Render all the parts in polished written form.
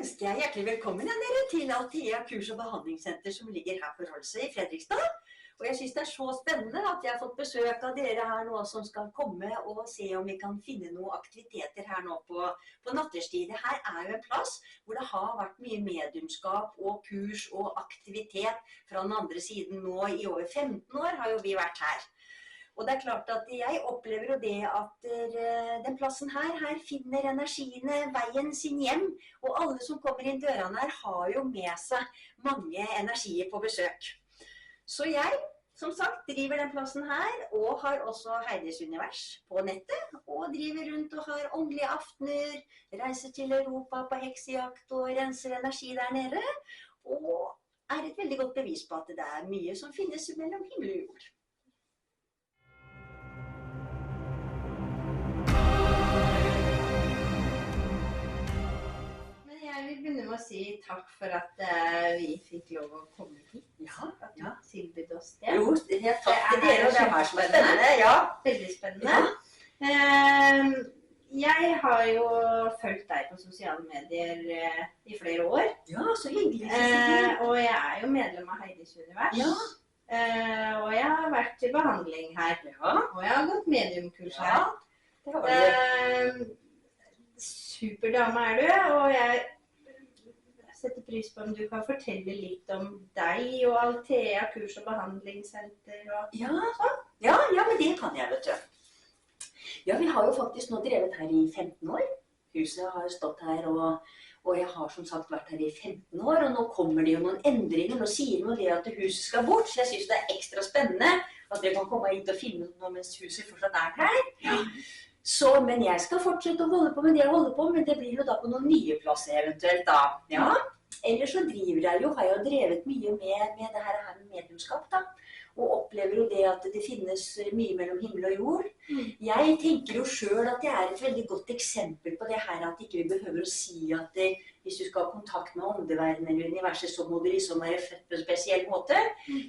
ønsker jeg hjertelig velkommen dere til Althea kurs- og behandlingssenter som ligger her på Rolse i Fredrikstad. Og jeg synes det så spennende at jeg har fått besøk av dere her nå som skal komme og se om vi kan finne noen aktiviteter her nå på natterstid. Her jo en plass hvor det har vært mye mediumskap og kurs og aktivitet fra den andre siden nå. I over 15 år har jo vi vært her. Og det klart at jeg opplever jo det at den plassen her finner energiene veien sin hjem, og alle som kommer inn dørene her har jo med seg mange energier på besøk. Så jeg, som sagt, driver den plassen her, og har også Heidis univers på nettet, og driver rundt og har åndelige aftener, reiser til Europa på heksejakt og renser energi der nede, og et veldig godt bevis på at det mye som finnes mellom himmel og jord. Jeg vil begynne med å si takk for at vi fikk lov å komme hit. Ja. At du tilbød oss det. Jo, takk til dere, og det her som spennende. Ja. Veldig spennende. Jeg har jo fulgt deg på sosiale medier i flere år. Ja, så hyggelig. Og jeg jo medlem av Heidis univers. Ja. Og jeg har vært til behandling her. Ja. Og jeg har gått mediumkurs her. Ja, det har du. Superdame du, og jeg setter pris på om du kan fortelle litt om deg og Althea kurs- og behandlingssenter og sånn. Ja, men det kan jeg, vet du. Ja, vi har jo faktisk nå drevet her i 15 år. Huset har stått her, og jeg har som sagt vært her i 15 år, og nå kommer det jo noen endringer. Nå sier vi det at huset skal bort, så jeg synes det ekstra spennende at dere kan komme hit og filme noe mens huset fortsatt her. Ja. Så, men jeg skal fortsette å holde på med det jeg holder på, men det blir jo da på noen nye plasser eventuelt da. Ja, ellers så har jeg drevet mye med det her med mediumskap da, og opplever jo det at det finnes mye mellom himmel og jord. Jeg tenker jo selv at det et veldig godt eksempel på det her, at ikke vi behøver å si at hvis du skal ha kontakt med åndeverden eller universet, så må du liksom være født på en spesiell måte.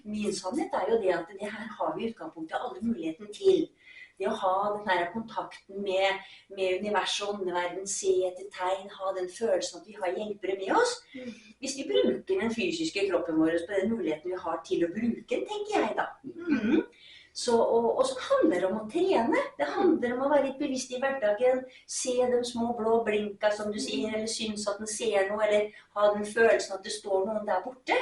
Min sannhet jo det at det her har vi i utgangspunktet alle muligheten til. Det å ha den her kontakten med universet og åndeverden, se etter tegn, ha den følelsen at vi har hjelpere med oss. Hvis vi bruker den fysiske kroppen vår på den muligheten vi har til å bruke den, tenker jeg da. Så, og så handler det om å trene. Det handler om å være litt bevisst i hverdagen, se de små blå blinka som du sier, eller synes at den ser noe, eller ha den følelsen at det står noen der borte.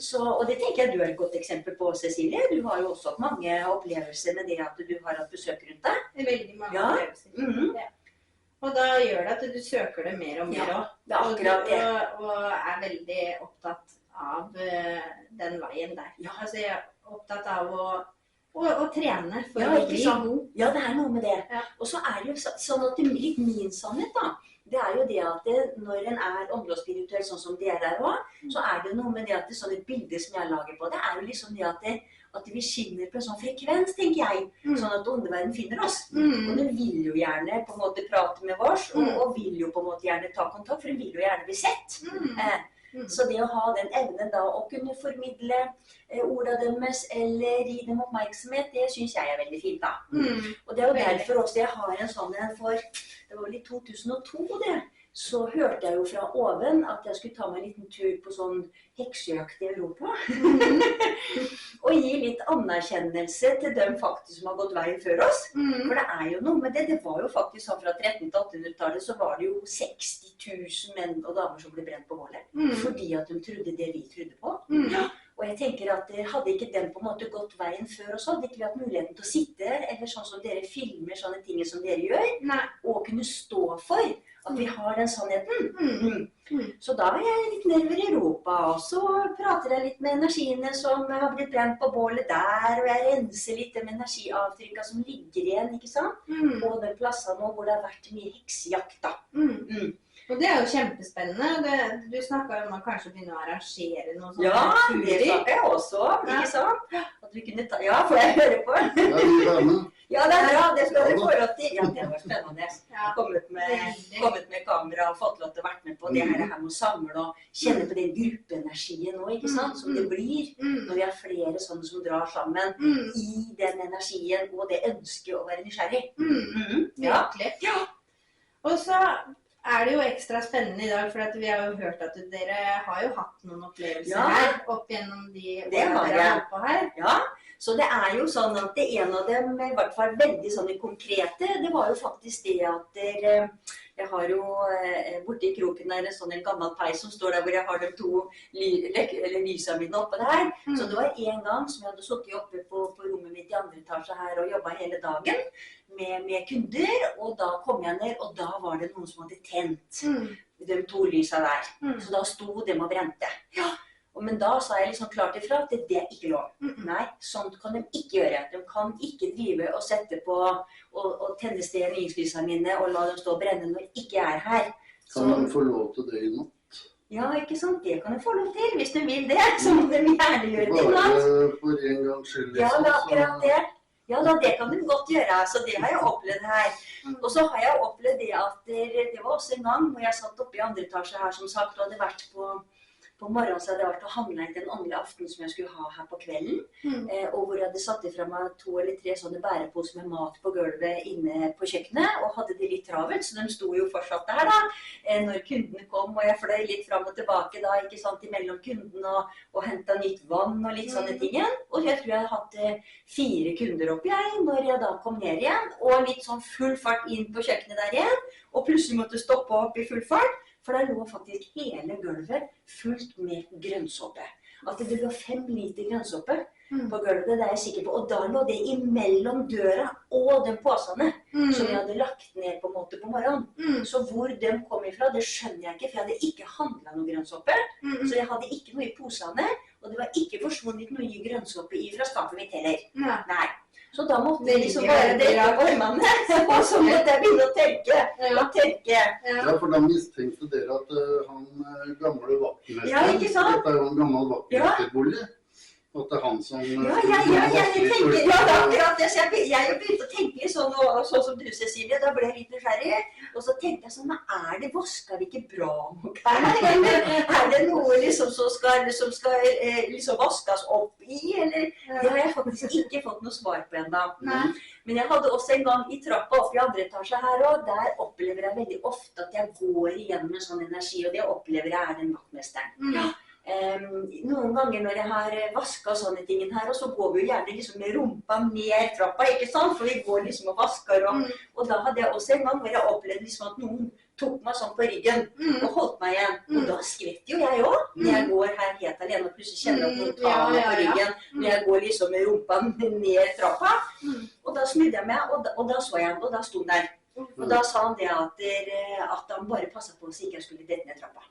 Så, og det tenker jeg du et godt eksempel på, Cecilie. Du har jo også hatt mange opplevelser med det at du har hatt besøk rundt deg. Veldig mange opplevelser. Ja. Og da gjør det at du søker det mer og mer også. Ja, det akkurat det. Og veldig opptatt av den veien der. Ja, altså jeg opptatt av å trene for å bli god. Ja, det noe med det. Ja. Og så det jo sånn at litt min sannhet da, det jo det at når en åndelig og spirituell sånn som dere også, så det noe med det at sånn et bilde som jeg lager på, det jo liksom det at vi skinner på en sånn frekvens, tenker jeg, sånn at åndeverden finner oss. Og den vil jo gjerne på en måte prate med oss, og vil jo på en måte gjerne ta kontakt, for den vil jo gjerne bli sett. Så det å ha den evnen da å kunne formidle ordene deres eller gi dem oppmerksomhet, det synes jeg veldig fint da. Og det jo derfor også jeg har en sånn for, det var vel i 2002 det, så hørte jeg jo fra oven at jeg skulle ta meg en liten tur på sånn heksejakt i Europa. Og gi litt anerkjennelse til dem faktisk som har gått veien før oss. For det jo noe med det. Det var jo faktisk sånn fra 1300-1800-tallet så var det jo 60 000 menn og damer som ble brent på bålet. Fordi at de trodde det vi trodde på. Og jeg tenker at hadde ikke den på en måte gått veien før oss, hadde ikke vi hatt muligheten til å sitte, eller sånn som dere filmer sånne ting som dere gjør, og kunne stå for at vi har den sannheten. Så da jeg litt nedover i Europa, og så prater jeg litt med energiene som har blitt brent på bålet der, og jeg renser litt med energiavtrykket som ligger igjen, ikke sant? På den plassen nå hvor det har vært mye heksejakt da. Og det jo kjempespennende. Du snakket om å kanskje begynne å arrangere noe sånt. Ja, det snakket jeg også om, ikke sant? At vi kunne ta, ja, får jeg høre på? Ja, det bra, det skal dere få lov til. Ja, det var spennende. Kommet med kamera og fått lov til å være med på det her med å samle og kjenne på den gruppeenergien nå, ikke sant? Som det blir når vi har flere sånne som drar sammen i den energien og det ønsket å være nysgjerrig. Virkelig. Og så er det jo ekstra spennende I dag, for at vi har jo hørt at dere har jo hatt noen opplevelser Ja. her, opp gjennom de Det har årene dere har holdt på her. Ja, så det jo sånn at det en av dem, I hvert fall veldig sånne konkrete, det var jo faktisk det at jeg har jo borte I kroken der en gammel peis som står der hvor jeg har de to lysa mine oppe der. Så det var en gang som jeg hadde suttet oppe på rommet mitt I andre etasje her og jobbet hele dagen med kunder, og da kom jeg ned, og da var det noen som hadde tent de to lysa der. Så da sto dem og brente. Ja. Men da sa jeg liksom klart ifra at det ikke lov. Nei, sånt kan de ikke gjøre. De kan ikke drive og sette på og tenne stearinslysene mine og la dem stå og brenne når ikke jeg her. Kan de få lov til det I natt? Ja, ikke sant? Det kan de få lov til. Hvis de vil det, så må de gjerne gjøre det I natt. Bare for en gangs skyld. Ja, det akkurat det. Ja, da, det kan de godt gjøre. Så det har jeg opplevd her. Og så har jeg opplevd det at det var også en gang hvor jeg satt oppe I andre etasje her, som sagt, og hadde vært på morgenen så hadde jeg vært og handlet den åndelige aften som jeg skulle ha her på kvelden. Og hvor jeg hadde satt ifra meg 2 eller 3 sånne bæreposer med mat på gulvet inne på kjøkkenet, og hadde det litt travelt, så de sto jo fortsatt der da. Når kundene kom, og jeg fløy litt fram og tilbake da, ikke sant, imellom kunden og hentet nytt vann og litt sånne ting igjen. Og jeg tror jeg hadde hatt 4 kunder oppe når jeg da kom ned igjen, og litt sånn full fart inn på kjøkkenet der igjen, og plutselig måtte stoppe opp I full fart. For der lå faktisk hele gulvet fullt med grønnsåpe. At det lå 5 liter grønnsåpe på gulvet, det jeg sikker på. Og da lå det imellom døra og de påsene som jeg hadde lagt ned på en måte på morgenen. Så hvor de kom ifra, det skjønner jeg ikke, for jeg hadde ikke handlet noe grønnsåpe. Så jeg hadde ikke noe I posene, og det var ikke forsvunnet noe grønnsåpe fra skapet mitt heller. Nei. Så da måtte jeg liksom bare dele opp armene, og så måtte jeg begynne å tørke. Ja, for da mistenkte dere at han gamle vaktmester, Ja, ikke sant? dette jo en gammel vaktmesterbolig, at det han som... Jeg tenker, ja, det akkurat det, så jeg begynte å tenke sånn som du, Cecilie, da ble jeg litt nysgjerrig, og så tenkte jeg sånn, men det vasker vi ikke bra nok her, eller det noe liksom som skal liksom vaskes opp I, eller? Det har jeg faktisk ikke fått noe svar på enda. Men jeg hadde også en gang I trappa opp I andre etasje her, og der opplever jeg veldig ofte at jeg går igjennom en sånn energi, og det opplever jeg den vaktmesteren. Noen ganger når jeg har vasket sånne ting her, og så går vi jo gjerne liksom med rumpa ned trappa, ikke sant? For vi går liksom og vasker, og da hadde jeg også en gang hvor jeg opplevde liksom at noen tok meg sånn på ryggen og holdt meg igjen. Og da skvetter jo jeg også, når jeg går her helt alene og plutselig kjenner at noen tar meg på ryggen, når jeg går liksom med rumpa ned trappa. Og da snudde jeg meg, og da så jeg, og da sto han der. Og da sa han det at han bare passet på så ikke jeg skulle dette ned trappa.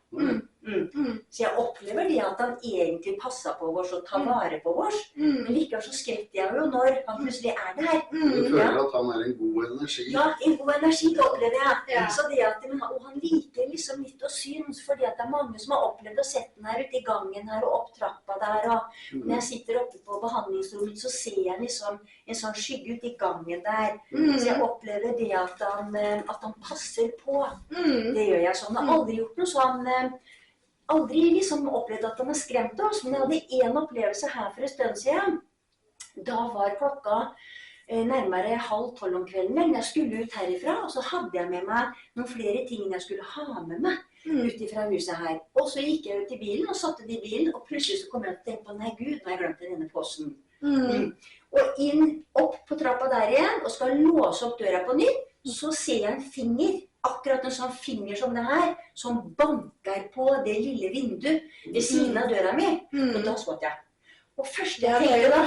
Så jeg opplever det at han egentlig passer på oss og tar vare på oss, men likevel så skretter jeg jo når han plutselig der. Du føler at han en god energi? Ja, en god energi, det opplever jeg. Så det at, og han liker liksom litt å synes, fordi at det mange som har opplevd å sette den her ute I gangen her og opp trappa der, og når jeg sitter oppe på behandlingsrommet, så ser jeg liksom en sånn skygge ut I gangen der. Så jeg opplever det at han passer på. Det gjør jeg sånn. Jeg har aldri gjort noe sånn, aldri liksom opplevd at han har skremt oss, men jeg hadde en opplevelse her for en stund siden. Da var klokka nærmere 11:30 om kvelden, men jeg skulle ut herifra, og så hadde jeg med meg noen flere ting jeg skulle ha med meg ut fra huset her. Og så gikk jeg ut I bilen og satte det I bilen, og plutselig så kom jeg til å tenke på, nei Gud, nå har jeg glemt denne posten. Og opp på trappa der igjen, og skal låse opp døra på nytt, så ser jeg en finger, akkurat en sånn finger som det her, som banker på det lille vinduet ved siden av døra mi, og da skvatt jeg. Og først jeg tenkte da,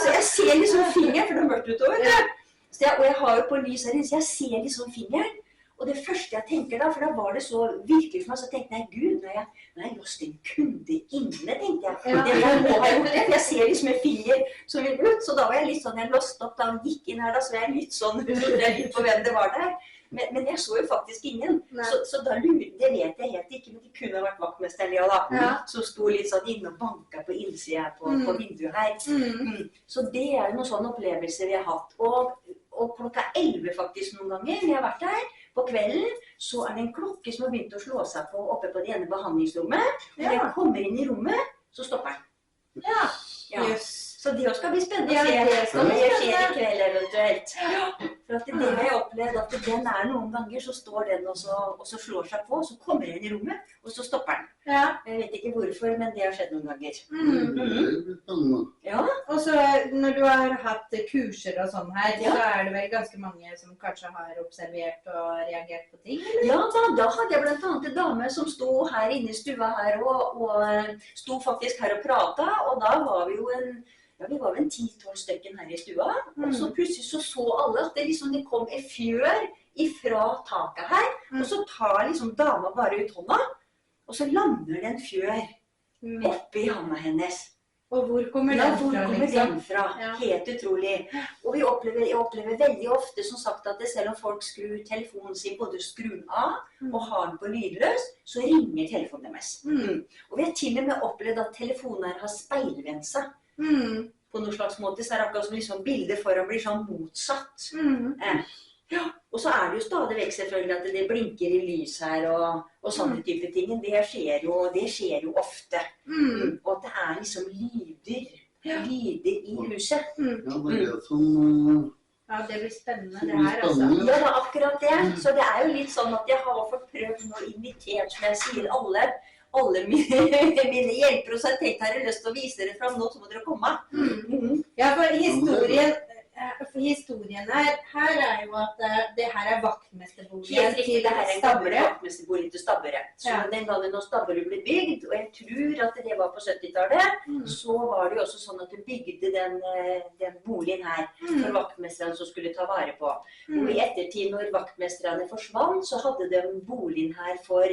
jeg ser liksom fingeren, for det mørkt utover, og jeg har jo på lys her inne, så jeg ser liksom fingeren, og det første jeg tenker da, for da var det så virkelig for meg, så tenkte jeg, Gud, nå har jeg låst en kunde inne, tenkte jeg. Det jeg må ha gjort det, for jeg ser liksom en finger som vil ut, så da var jeg litt sånn, jeg låste opp da han gikk inn her, da så var jeg litt sånn, litt på hvem det var der. Men jeg så jo faktisk ingen, så da det vet jeg helt ikke, men det kunne ha vært vaktmesteren ja da, som sto litt sånn inne og banket på innsiden på vinduet her. Så det jo noen sånne opplevelser vi har hatt, og klokka 11 faktisk noen ganger, når jeg har vært der, på kvelden, så det en klokke som har begynt å slå seg på oppe på det ene behandlingsrommet, og når jeg kommer inn I rommet, så stopper den. Så det også skal bli spennende å se hva det skjer I kveld eventuelt. For at det har jeg opplevd at den noen ganger, så står den og så slår seg på, så kommer den i rommet, og så stopper den. Ja. Jeg vet ikke hvorfor, men det har skjedd noen ganger. Det blir spennende. Ja. Og så når du har hatt kurser og sånn her, så det vel ganske mange som kanskje har observert og reagert på ting, eller? Ja, da hadde jeg blant annet en dame som sto her inne i stua her, og sto faktisk her og pratet, og da var vi jo vi var vel 10-12 stykken her i stua, og så plutselig så alle at det kom en fjør ifra taket her, og så tar liksom dama bare ut hånda, og så lander det en fjør oppi handa hennes. Og hvor kommer den fra, hvor kommer den fra? Ja. Helt utrolig. Og jeg opplever veldig ofte, som sagt, at selv om folk skrur telefonen sin, både skrur den av og har den på lydløs, så ringer telefonen deres. Og vi har til og med opplevd at telefoner har speilvensa. På noen slags måte, så det akkurat som liksom bildet foran blir sånn motsatt. Ja. Og så det jo stadig vekk selvfølgelig at det blinker i lys her og sånne type ting. Det skjer jo ofte. Og at det liksom lyder i huset. Ja, det som... Ja, det blir spennende det her, altså. Ja, det akkurat det. Så det jo litt sånn at jeg har fått prøvd å invitere, som jeg sier, alle mine hjelpere, og så har jeg tenkt, har jeg lyst til å vise dere fram nå, så må dere komme. Ja, for historien her jo at det her vaktmesterboligen Helt riktig, det her en gammel Stabburet. vaktmesterbolig til Stabburet. Så den gangen når Stabburet ble bygd, og jeg tror at det var på 70-tallet, så var det jo også sånn at du bygde den boligen her for vaktmesterne som skulle ta vare på. Og i ettertid, når vaktmesterne forsvant, så hadde de boligen her for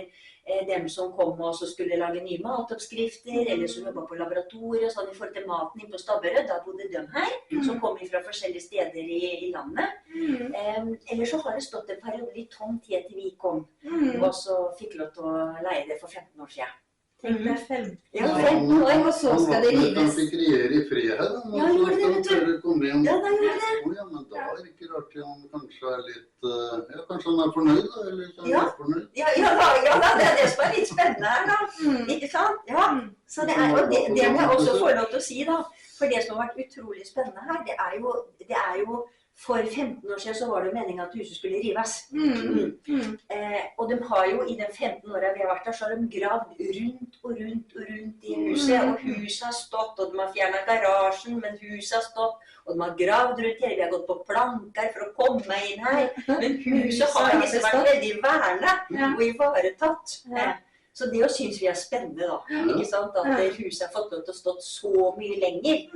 dem som kom og så skulle lage nye matoppskrifter, eller som jobbet på laboratoriet, sånn i forhold til maten inn på Stabburet. Da bodde de her, som kom fra forskjellige steder i landet. Eller så har det stått en periode litt tomt helt til vi kom, og så fikk lov til å leie det for 15 år siden. Tenk deg 15 Ja, år. 15 år, og så skal det Han rives. fikk regjere i fred her, da. Ja, gjorde det, vet du. Dere kom inn. Ja, da gjorde det. Ja, men da det ikke rart til han kanskje litt... Ja, kanskje han fornøyd, da? Eller så Ja. fornøyd. Ja da, det det som litt spennende her, da. Ikke sant? Ja. Så det og det må jeg også få lov til å si, da. For det som har vært utrolig spennende her, det jo for 15 år siden så var det meningen at huset skulle rives. Og de har jo i de 15 årene vi har vært der, så har de gravd rundt i huset. Og huset har stått, og de har fjernet garasjen, men huset har stått. Og de har gravd rundt her, vi har gått på planker for å komme inn her. Men huset har liksom vært veldig vernet og ivaretatt. Så det jo synes vi spennende, da. Ikke sant? At huset har fått lov til å stå så mye lenger.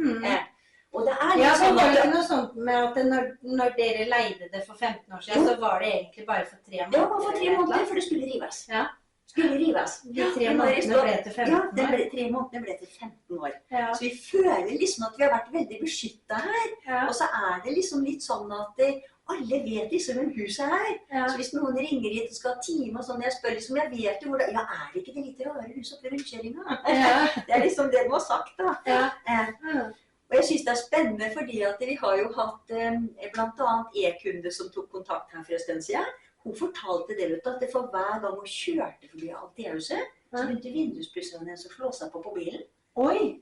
Og det Ja, litt så sånn var det at... ikke noe sånt med at når dere leide det for 15 år siden, så var det egentlig bare for 3 måneder? Ja, bare for 3 måneder, for det skulle rives. Ja. Skulle rives. De 3 månedene ble til 15 år. Ja, 3 månedene ble til 15 år. Ja. Så vi føler liksom at vi har vært veldig beskyttet her. Ja. Og så det liksom litt sånn at alle vet liksom hvem huset Ja. Så hvis noen ringer hit og skal ha time og sånn, jeg spør liksom, jeg vet jo hvor det ja, det ikke det litt rare huset oppe ved rundkjøringen? Ja. Det liksom det de har sagt, da. Ja. Og jeg synes det spennende fordi at vi har jo hatt blant annet e-kunde som tok kontakt her for en stund siden. Hun fortalte det ut at det for hver gang hun kjørte forbi Altea-huset, så begynte vinduspusserne hennes å slå seg på bilen. Oi!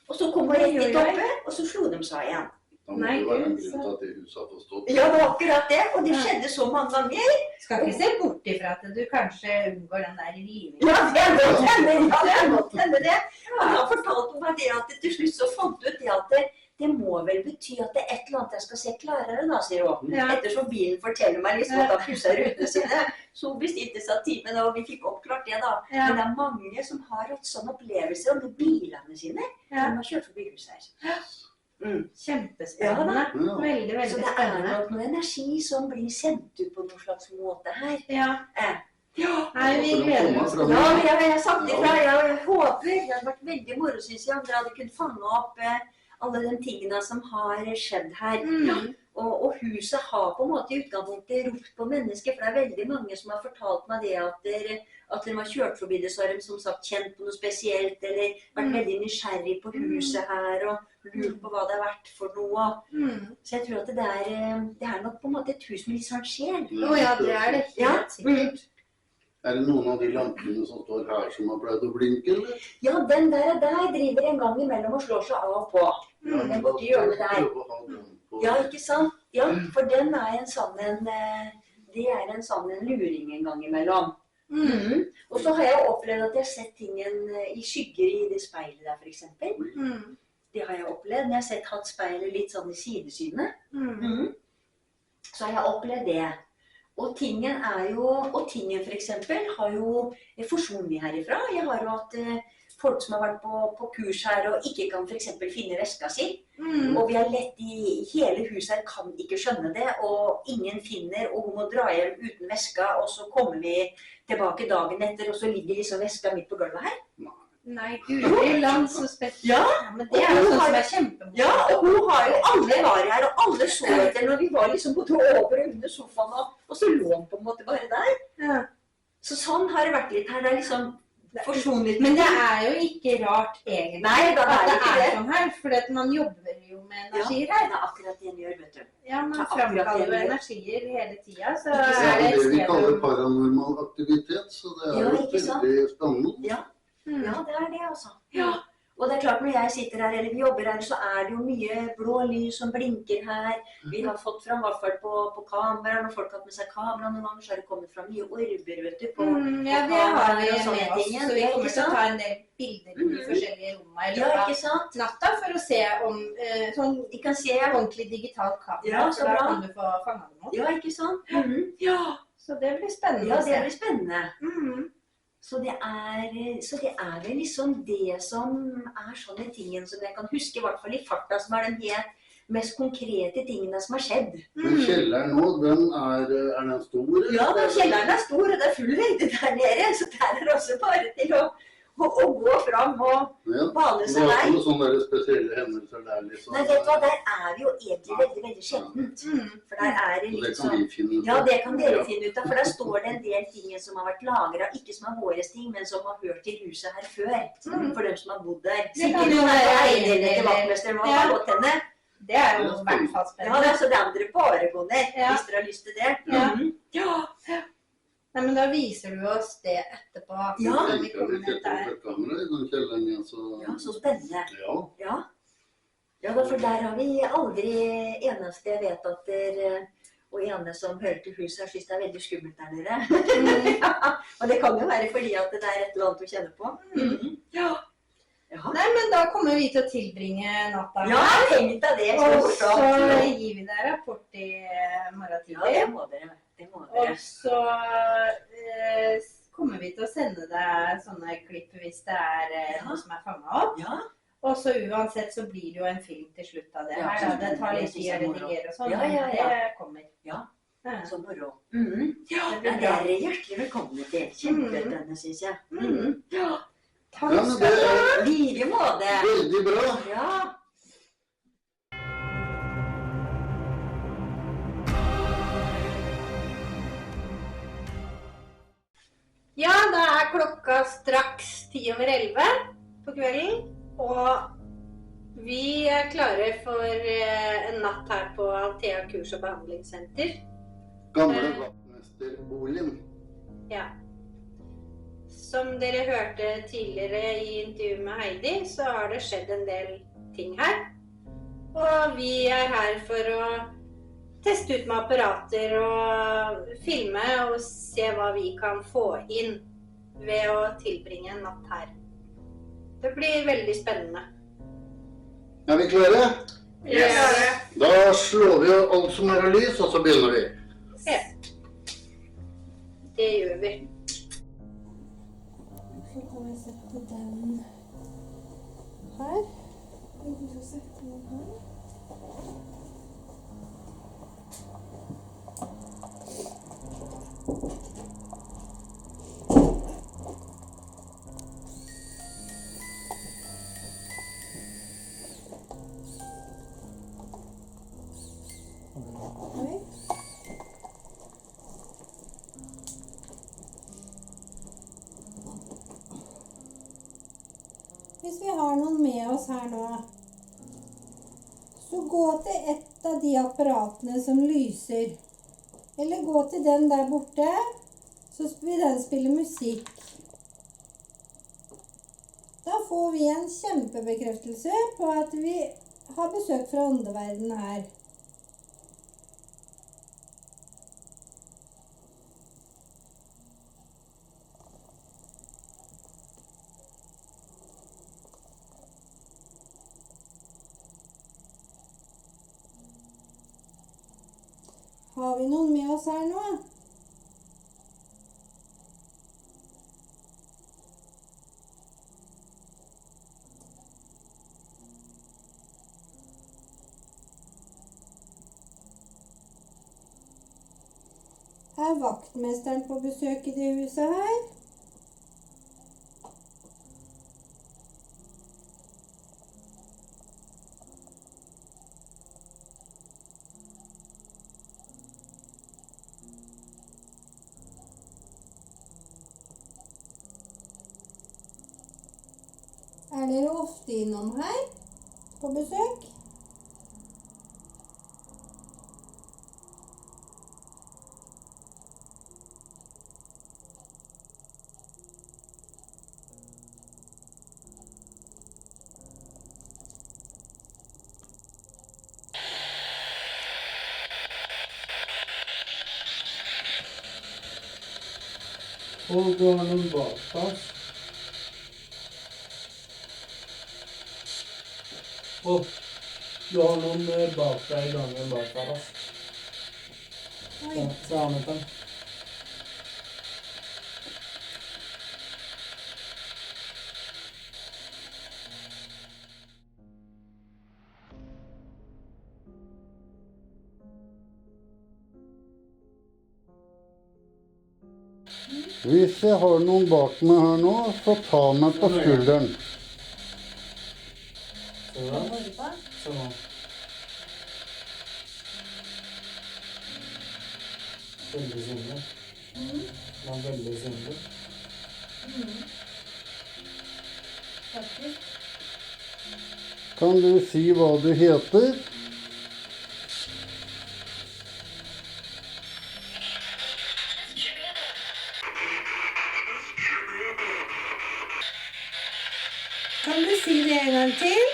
Og så kom hun rett litt oppe, og så slo de seg igjen. Da må det være en grunn til at det huset har forstått. Ja, det var akkurat det, og det skjedde så mange ganger. Skal ikke se bort ifra at du kanskje unngår den der rivingen. Ja, det godt hende det. Og da fortalte hun meg det at til slutt så fant ut det at det må vel bety at det et eller annet jeg skal se klarere da, sier hun. Ja. Ettersom bilen forteller meg liksom at han pusser rutene sine. Så hun bestilte seg timen, og vi fikk oppklart det da. Ja. Men det mange som har hatt sånne opplevelser om bilene sine, Ja. som har kjørt forbi huset her. Kjempespennende. Ja. Veldig, Så veldig det spennende. nok noe energi som blir sendt ut på noen slags måte her. Ja. Ja. Nei, vi gleder oss. Ja, jeg har sagt ifra. Jeg håper det hadde vært veldig moro, synes jeg, om dere hadde kunnet fange opp alle de tingene som har skjedd her. Og huset har på en måte i utgangspunktet ropt på mennesker, for det veldig mange som har fortalt meg det at de har kjørt forbi det, så har de som sagt kjent på noe spesielt, eller vært veldig nysgjerrig på huset her, og lurt på hva det har vært for noe. Så jeg tror at det nok på en måte et hus med litt sånn sjel. Ja, det det. Ja. Helt sikkert. Det noen av de lampene som står her som har pleid å blinke, eller? Ja, den der driver en gang imellom og slår seg av og på. Den borti hjørnet der. Prøve å ha den på. Ja, ikke sant? Ja, for den en sånn det en sånn en luring en gang imellom. Og så har jeg opplevd at jeg har sett tingen i skygger i det speilet der, for eksempel. Det har jeg opplevd. Når jeg har sett hatt speilet litt sånn i sidesynet. Så har jeg opplevd det. Og tingen for eksempel har jo forsvunnet herifra. Jeg har jo hatt folk som har vært på kurs her og ikke kan for eksempel finne veska si. Og vi har lett i hele huset her, kan ikke skjønne det, og ingen finner, og hun må dra hjem uten veska, og så kommer vi tilbake dagen etter, og så ligger liksom veska midt på gulvet her. Nei, guri land så spesielt. Ja, men det jo sånn som kjempemorsomt. Ja, og hun har jo, alle var her, og alle så etter når vi var liksom både over og under sofaen, og så lå hun på en måte bare der. Ja. Så sånn har det vært litt her, det liksom forsvunnet. Men det jo ikke rart egentlig. Nei, da at det ikke det. Sånn her, for man jobber jo med energier her. Ja, det akkurat det en gjør, vet du. Ja, man fremkaller jo energier hele tiden, så Det det det vi sted kaller paranormal aktivitet, så det Ja, jo ikke sant? veldig spennende. Ja, ja, det det altså. Ja. Og det klart, når jeg sitter her, eller vi jobber her, så det jo mye blå lys som blinker her. Vi har fått fram, i hvert fall på kamera, når folk har hatt med seg kamera noen ganger, så har det kommet fram mye orber, vet du, ja, det har vi og sånne med oss, ting. så vi Ja, kommer ikke til å sant? ta en del bilder i de forskjellige rommene i Ja, løpet ikke sant? av natta, for å se om sånn De kan se, ordentlig digitalt kamera, Ja, så for da bra. kan du få fanget dem opp. ja, ikke sant? Ja, Så det blir spennende ja, å det se. blir spennende. Så det vel liksom det som sånne tingen som jeg kan huske, i hvert fall i farta, som den helt mest konkrete tingene som har skjedd. Men kjelleren nå, den stor? Eller? Ja, da, kjelleren stor, og det full høyde der nede, så der det også bare til å gå fram og bane Det seg var vei. ikke noen sånne spesielle hendelser der, liksom. Nei, vet du hva, der vi jo egentlig veldig, veldig sjeldent. For der det Så det litt kan sånn... vi finne ut av. Ja, det kan dere finne ut av, for der står det en del ting som har vært lagret, ikke som våres ting, men som har hørt til huset her før, for dem som har bodd der. Det kan Sikkert jo noen være eiendelen til vaktmesteren og har gått henne. Det jo i hvert fall Ja, spennende. så det dere bare gå ned, Ja. hvis dere har lyst til det. Ja. Nei, men da viser du oss det etterpå. Ja. Når vi Kan vi kommer ned sette der. opp et kamera i den kjelleren igjen, så... Ja, så spennende. Ja. Ja. Ja, for der har vi aldri eneste jeg vet at og ene som hører til huset, jeg synes det veldig skummelt der nede. Ja, og det kan jo være fordi at det et eller annet å kjenne på. Ja. Ja. Nei, men da kommer vi til å tilbringe natta Ja, tenk deg det. Så og så morsomt. gir vi deg rapport i morgen Ja, tidlig. det må dere. Det må dere. Og så kommer vi til å sende deg sånne klipp hvis det noe som fanget opp. Ja, Og så uansett så blir det jo en film til slutt av det Ja, her. Da. Det tar litt tid å redigere og sånn, Ja, ja, ja. men det kommer. Ja. Ja. så moro. Det Det blir bra. dere hjertelig velkomne til. Kjempespennende, synes jeg. Ja, Takk Ja, men skal det du ha. i like måte. veldig bra. Ja. Ja, da klokka straks 10:11 på kvelden, og vi klare for en natt her på Althea kurs- og behandlingssenter. Gamle vaktmesterboligen. Ja. Som dere hørte tidligere i intervjuet med Heidi, så har det skjedd en del ting her. Og vi her for å teste ut med apparater og filme og se hva vi kan få inn ved å tilbringe en natt her. Det blir veldig spennende. Er vi klare? Yes. Da slår vi alt som av lys, og så begynner vi. Ja. Det gjør vi. Så kan vi sette den her. Så setter vi den her. Oi. Hvis vi har noen med oss her nå, så gå til et av de apparatene som lyser. Eller gå til den der borte, så vil den spille musikk. Da får vi en kjempebekreftelse på at vi har besøk fra åndeverdenen her. Har vi noen med oss her nå? Er vaktmesteren på besøk i det huset her? Er dere ofte innom her på besøk? Og du har noen bak oss. Og du har noen bak deg i gangen bak oss. Oi. Ja, se an etter. Hvis jeg har noen bak meg her nå, så ta meg på skulderen. Se da. Se nå. Veldig synlig. Det var veldig synlig. Faktisk. Kan du si hva du heter? Kan du si det en gang til?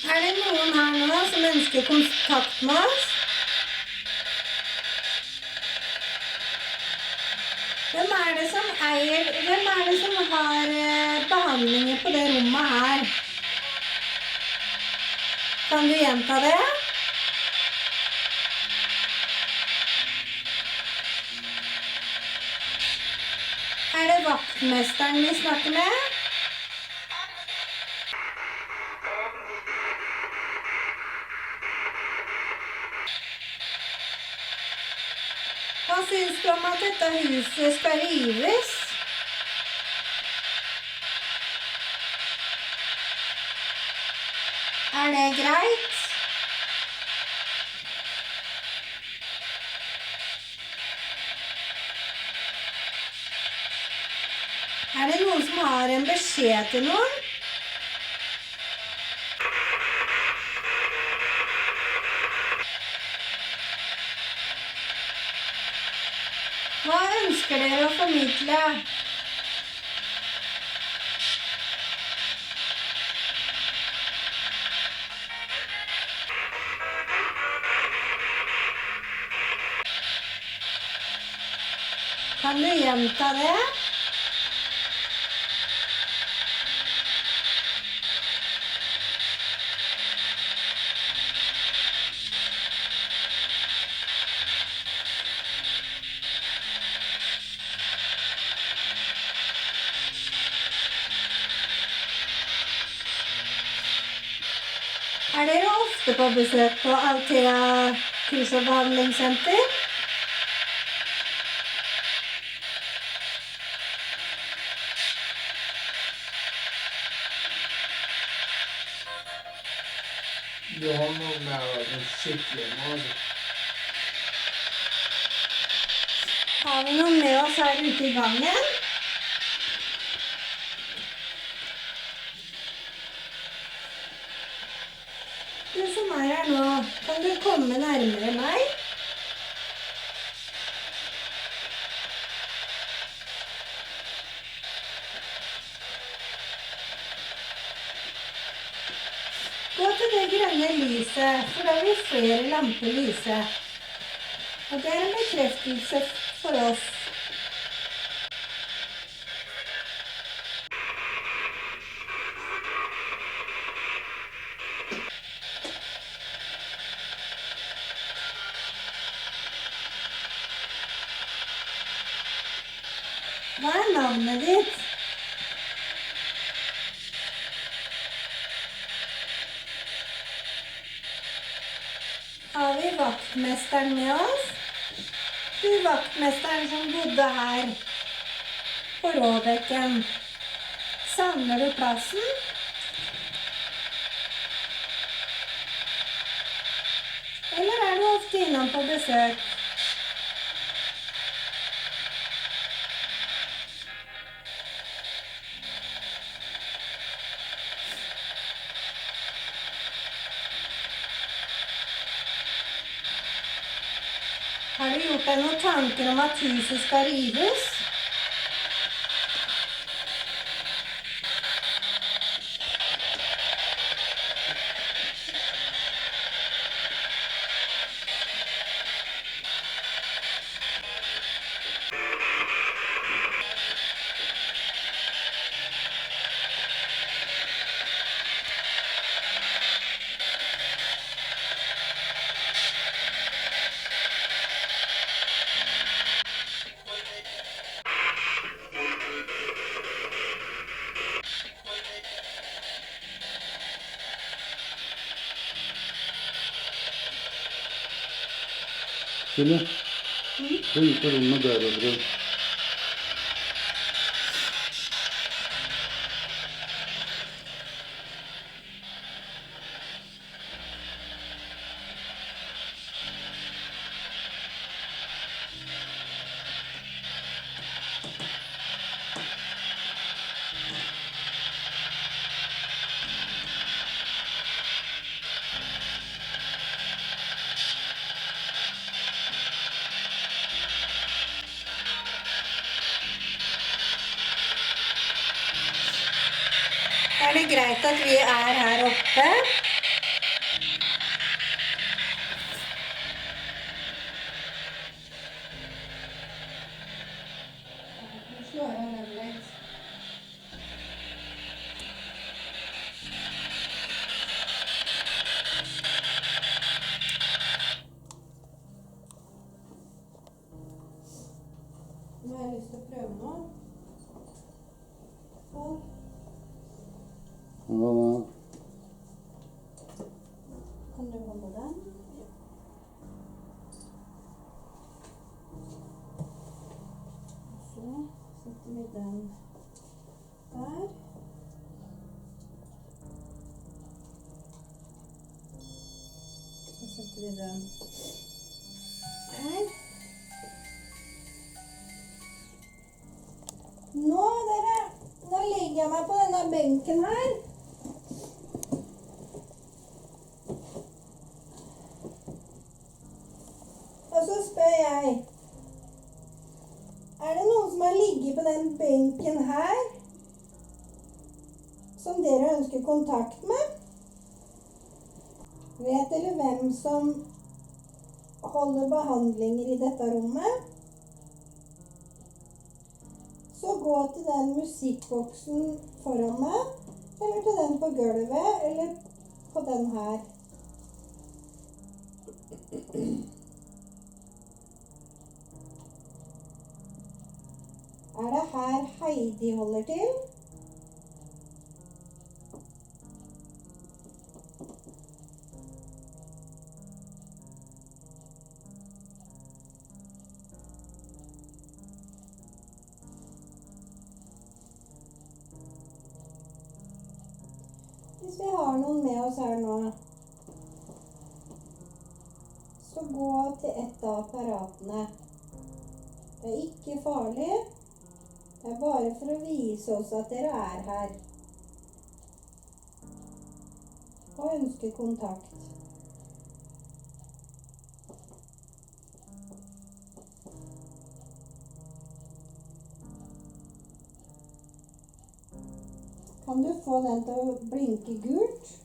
Er det noen her nå som ønsker kontakt med oss? Hvem er det som har behandlinger på det rommet her? Kan du gjenta det? Er det vaktmesteren vi snakker med? Hva syns du om at dette huset skal rives? Er det greit? Er det noen som har en beskjed til noen? Hva ønsker dere å formidle? Kan du gjenta det? Er dere ofte på besøk på Althea kurs- og behandlingssenter? Du har noen med noen skikkelig nå, altså. Har vi noen med oss her ute i gangen? Du som er her nå, kan du komme nærmere meg? Gå til det grønne lyset, for da vil flere lamper lyse. Og det er en bekreftelse for oss. Hva er navnet ditt? Har vi vaktmesteren med oss? Du vaktmesteren som bodde her på Råbekken. Savner du plassen? Eller er du ofte innom på besøk? Har du gjort deg noen tanker om at huset skal rives? Silje, gå ut på rommet der og prøv. Er det greit at vi er her oppe? Nå slår jeg den litt. Nå har jeg lyst til å prøve noe. Sånn. Hva da? Kan du holde den? Så setter vi den der. Så setter vi den her. Nå, dere, nå legger jeg meg på denne benken her. Og så spør jeg, er det noen som har ligget på den benken her, som dere ønsker kontakt med? Vet dere hvem som holder behandlinger i dette rommet? Så gå til den musikkboksen foran meg, eller til den på gulvet, eller på den her. Er det her Heidi holder til? Hvis vi har noen med oss her nå, så gå til et av apparatene. Det er ikke farlig. Det er bare for å vise oss at dere er her. Og ønsker kontakt. Kan du få den til å blinke gult?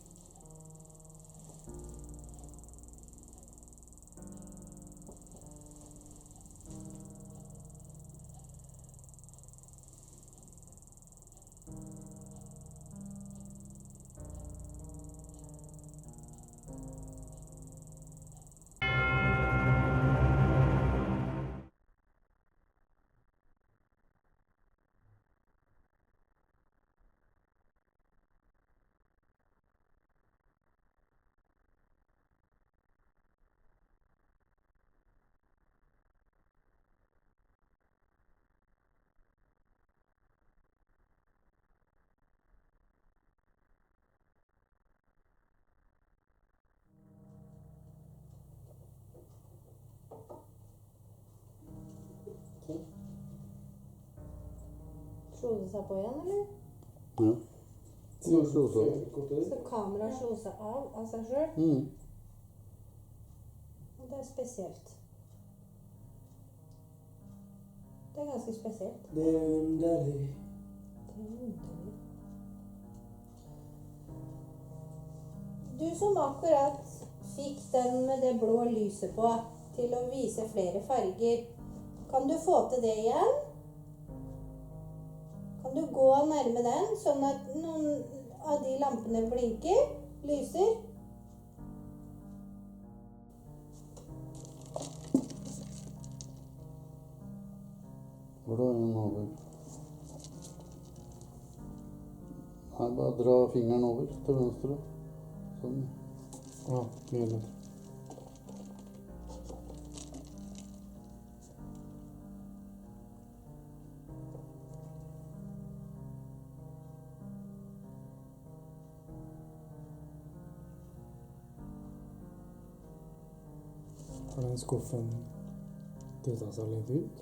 det seg på igjen, eller? Ja. Så kameraet slo seg av seg selv. Og det er spesielt. Det er ganske spesielt. Det er underlig. Det er underlig. Du som akkurat fikk den med det blå lyset på til å vise flere farger, kan du få til det igjen? Kan du gå nærme den, sånn at noen av de lampene blinker, lyser? Hvor da er den over? Nei, bare dra fingeren over til venstre. Sånn. Ja, mye bedre. Har den skuffen tittet seg litt ut?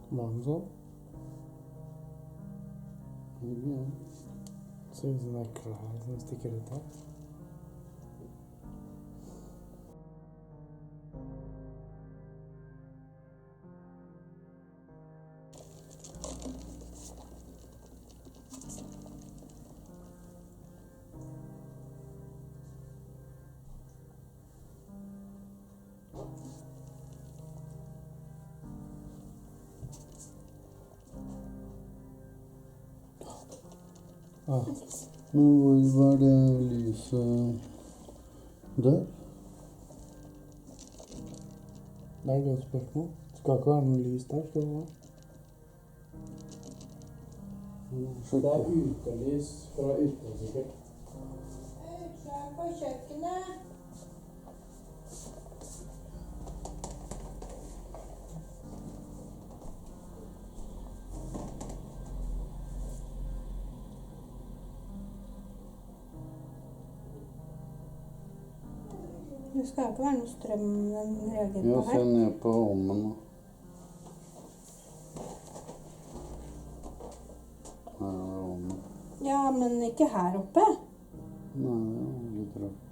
Var den sånn? Ja. Ser ut som det er klær som stikker ut her. Ah, Men hvor var det lyset der? det er et godt spørsmål. Skal ikke være noe lys der, skal det være? Det er utelys fra ute, sikkert. Utslag på kjøkkenet. Det skal ikke være noe strøm den reagerer Ja, på se her. ned på ovnen nå. Her er ovnen. Ja, men ikke her oppe. Nei, det var litt rart.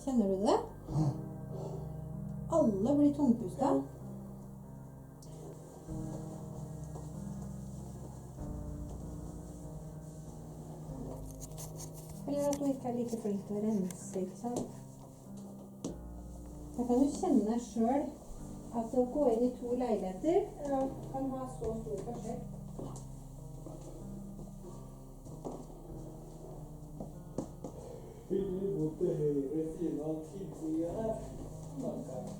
Kjenner du det? Alle blir tungpusta. Eller at du ikke er like flink til å rense, ikke sant? Da kan du kjenne selv at å gå inn i 2 leiligheter kan ha så stor forskjell. Hyggelig mot det høyre siden av tilsiden her. Takker.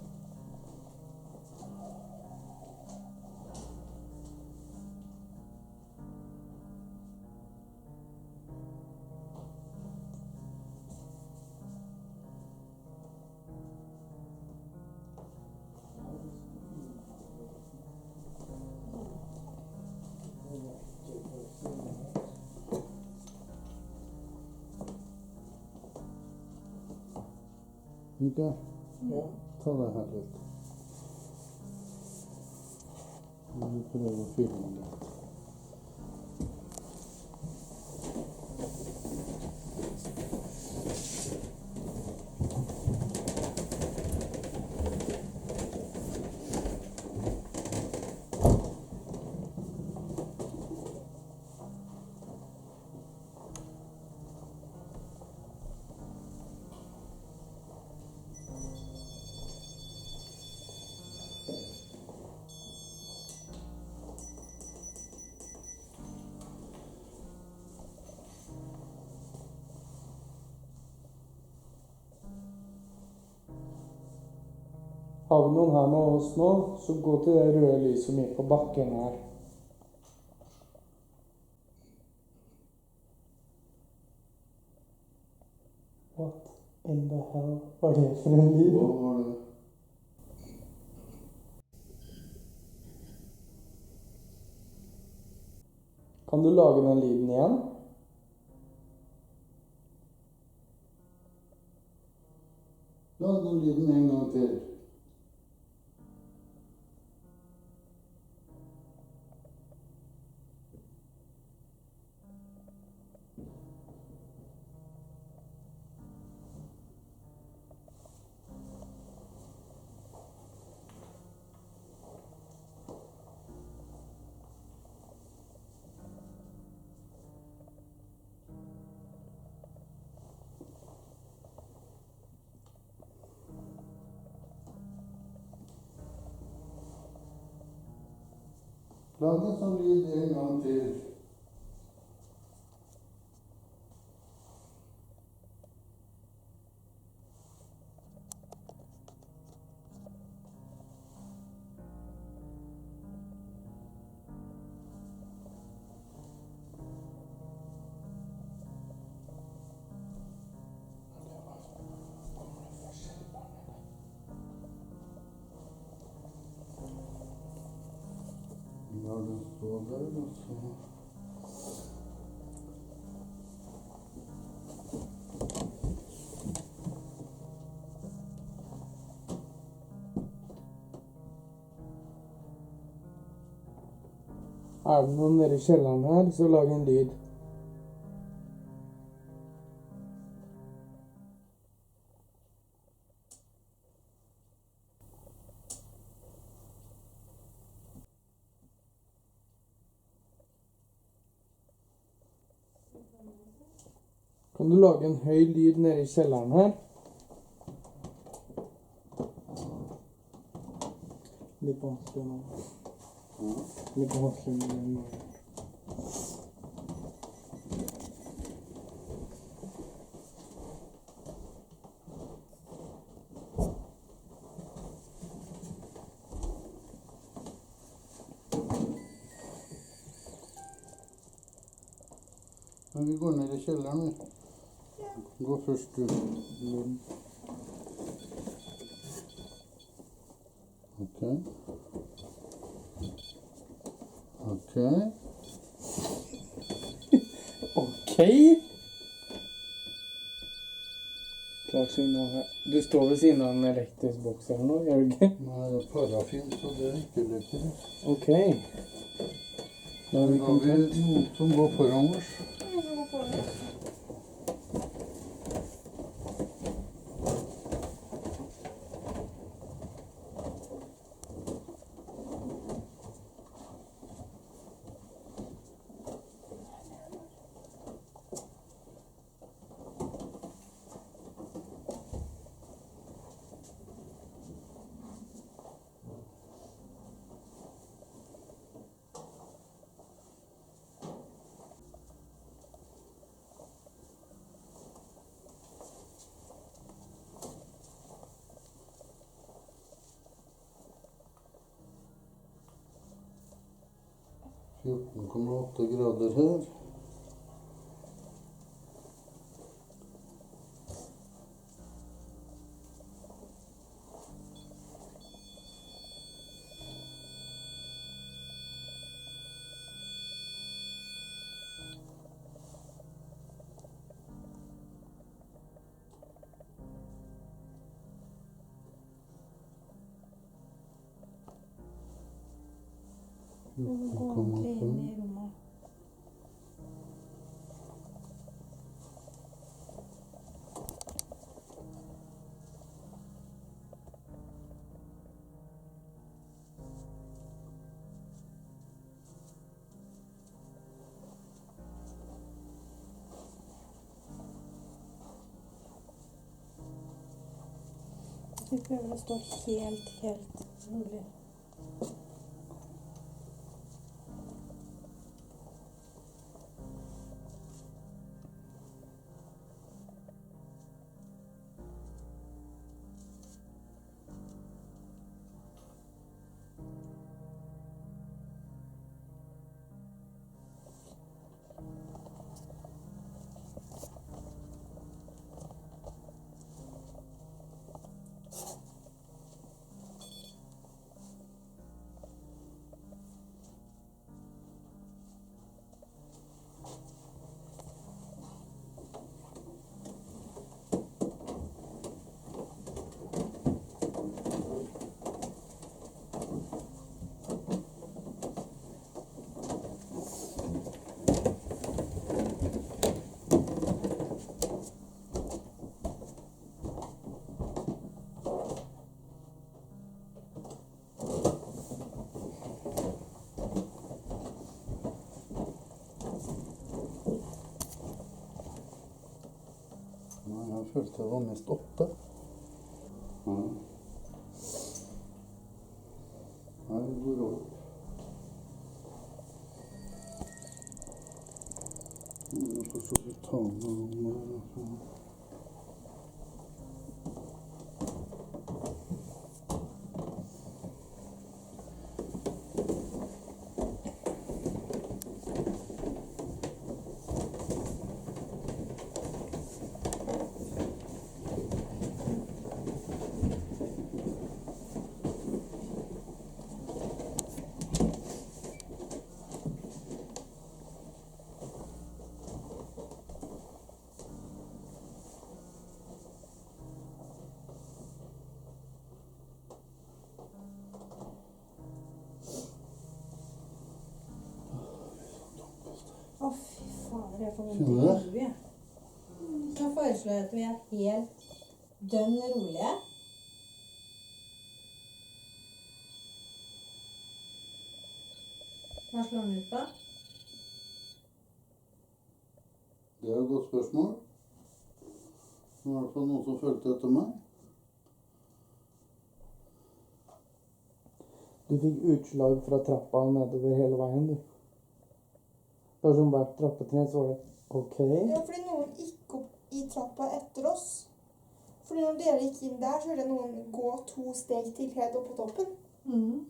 Ikke? Ja. Ta det her litt. Vi prøver å filme det. Har vi noen her med oss nå, så gå til det røde lyset som gikk på bakken her. What in the hell var det for en lyd? Hva var det? Kan du lage den lyden igjen? Lag den lyden en gang til. Lag en sånn lyd en gang til. La den stå der, og så... Er det noen nede i kjelleren her, så lag en lyd. Kan du lage en høy lyd nede i kjelleren her? Litt vanskelig nå. Litt vanskelig nå. Men vi går ned i kjelleren, vi. Gå først ut. Ok. Ok. Ok. Klart signal her. Du står ved siden av en elektrisk boks eller noe, gjør du ikke? Nei, det er parafin, så det er ikke elektrisk. Ok. Da har vi Da har vi kommet. noen som går foran oss. Fjorten komma 8 grader her. Du må gå ordentlig inn i rommet. Vi prøver å stå helt rolig. Jeg følte jeg var mest oppe. Ja. Her går det opp. Jeg får så vidt ta med den. Å, fy fader, jeg får vondt Kjenner i du det? hodet. Så foreslår jeg at vi er helt dønn rolige. Hva slår den ut på? Det er et godt spørsmål. Det var i hvert fall noen som følte etter meg. Du fikk utslag fra trappa nedover hele veien, du. Det var som hvert trappetrinn, så var det ok. Ja, fordi noen gikk opp i trappa etter oss. Fordi når dere gikk inn der, så hørte jeg noen gå 2 steg til helt opp på toppen. Mm.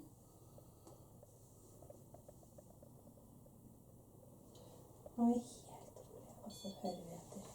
Nå er vi helt rolig, og så hører vi etter.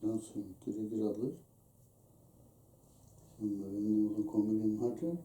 Den synker i grader. Kjenner vi noe som kommer inn her til?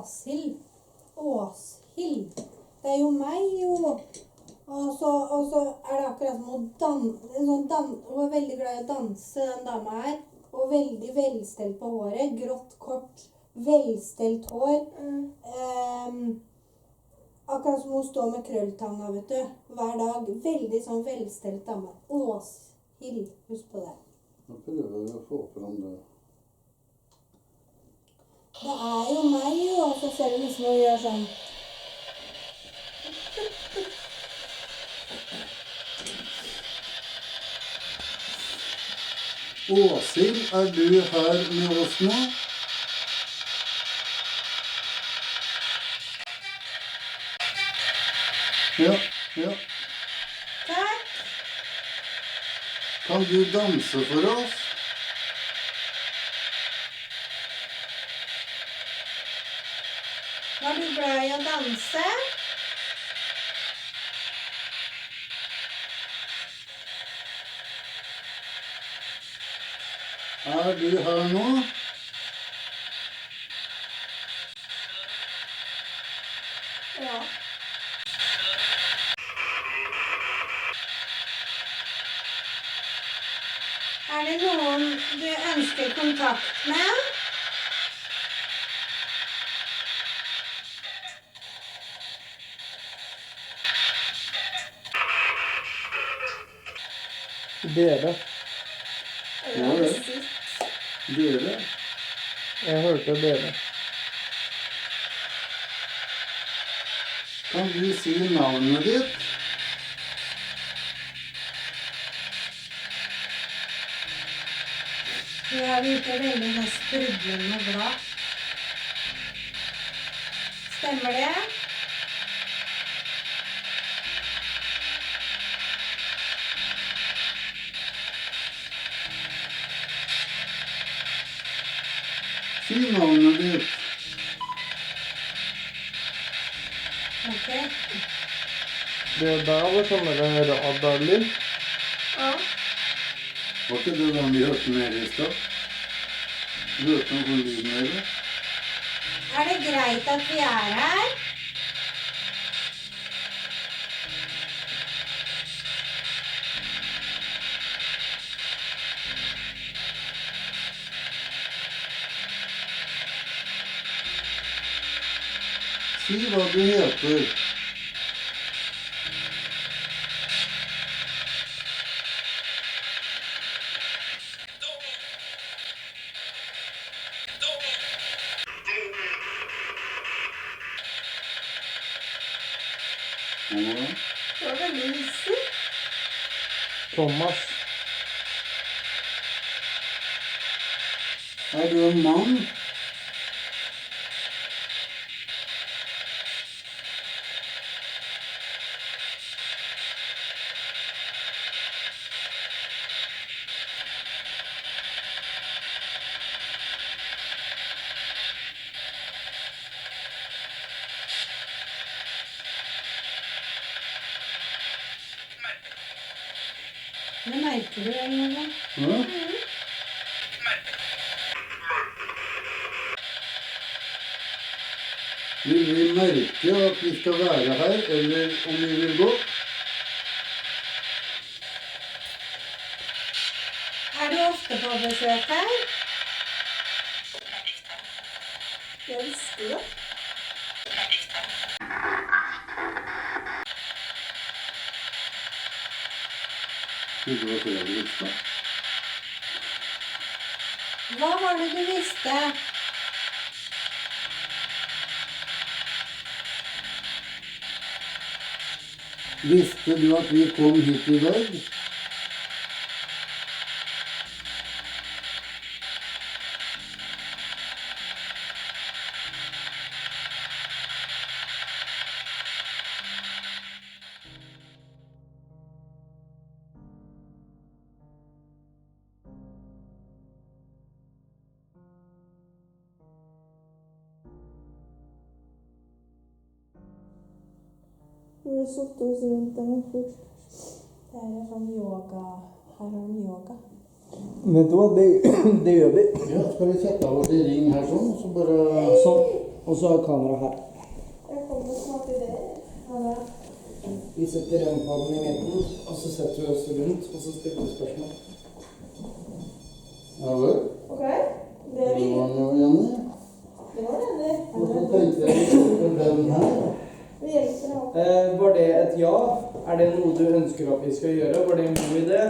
Åshild. Åshild. Det er jo meg, jo. Og så er det akkurat som hun er veldig glad i å danse, den dama her. Og veldig velstelt på håret. Grått, kort, velstelt hår. Akkurat som hun står med krølltanga, vet du. Hver dag. Veldig sånn velstelt dame. Åshild. Husk på det. Nå prøver vi å få fram det. Det er jo meg, jo. Og så ser du liksom hun gjør sånn. Åshild, er du her med oss nå? Ja, ja. Takk. Kan du danse for oss? Var du glad i å danse? Er du her nå? Ja. Er det noen du ønsker kontakt med? Dere. Ja, det. Dere? Jeg hørte dere. Kan du si navnet ditt? Du er ute veldig sånn sprudlende glad. Stemmer det? Si navnet ditt. Ok. Det der var sånn radarlyd. Ja. Var ikke det den vi hørte nede i stad? Du hørte noe sånn lyd nede? Er det greit at vi er her? Si hva du heter. Ja. Det var veldig hissig. Thomas. Er du en mann? Det merker du, Eva. Ja. Vil vi merke at vi skal være her, eller om vi vil gå? Er du ofte på besøk her? Jeg visste det. Trodde det var Fredrikstad. Hva var det du visste? Visste du at vi kom hit i dag? Hvor det satt oss rundt den først. Det er sånn yoga. Her har de yoga. Vet du hva, det gjør vi. Ja, skal vi sette av oss i ring her sånn, så bare Sånn. Og så har kamera her. Jeg kommer snart til det. Ja. Vi setter rempodden i midten, og så setter vi oss rundt, og så stiller vi spørsmål. Ja vel. Ok, det er Det vi. var den jo enig. Det var det. Og så tenkte jeg på den her. Vi hjelper ham. Var det et ja? Er det noe du ønsker at vi skal gjøre? Var det en god idé?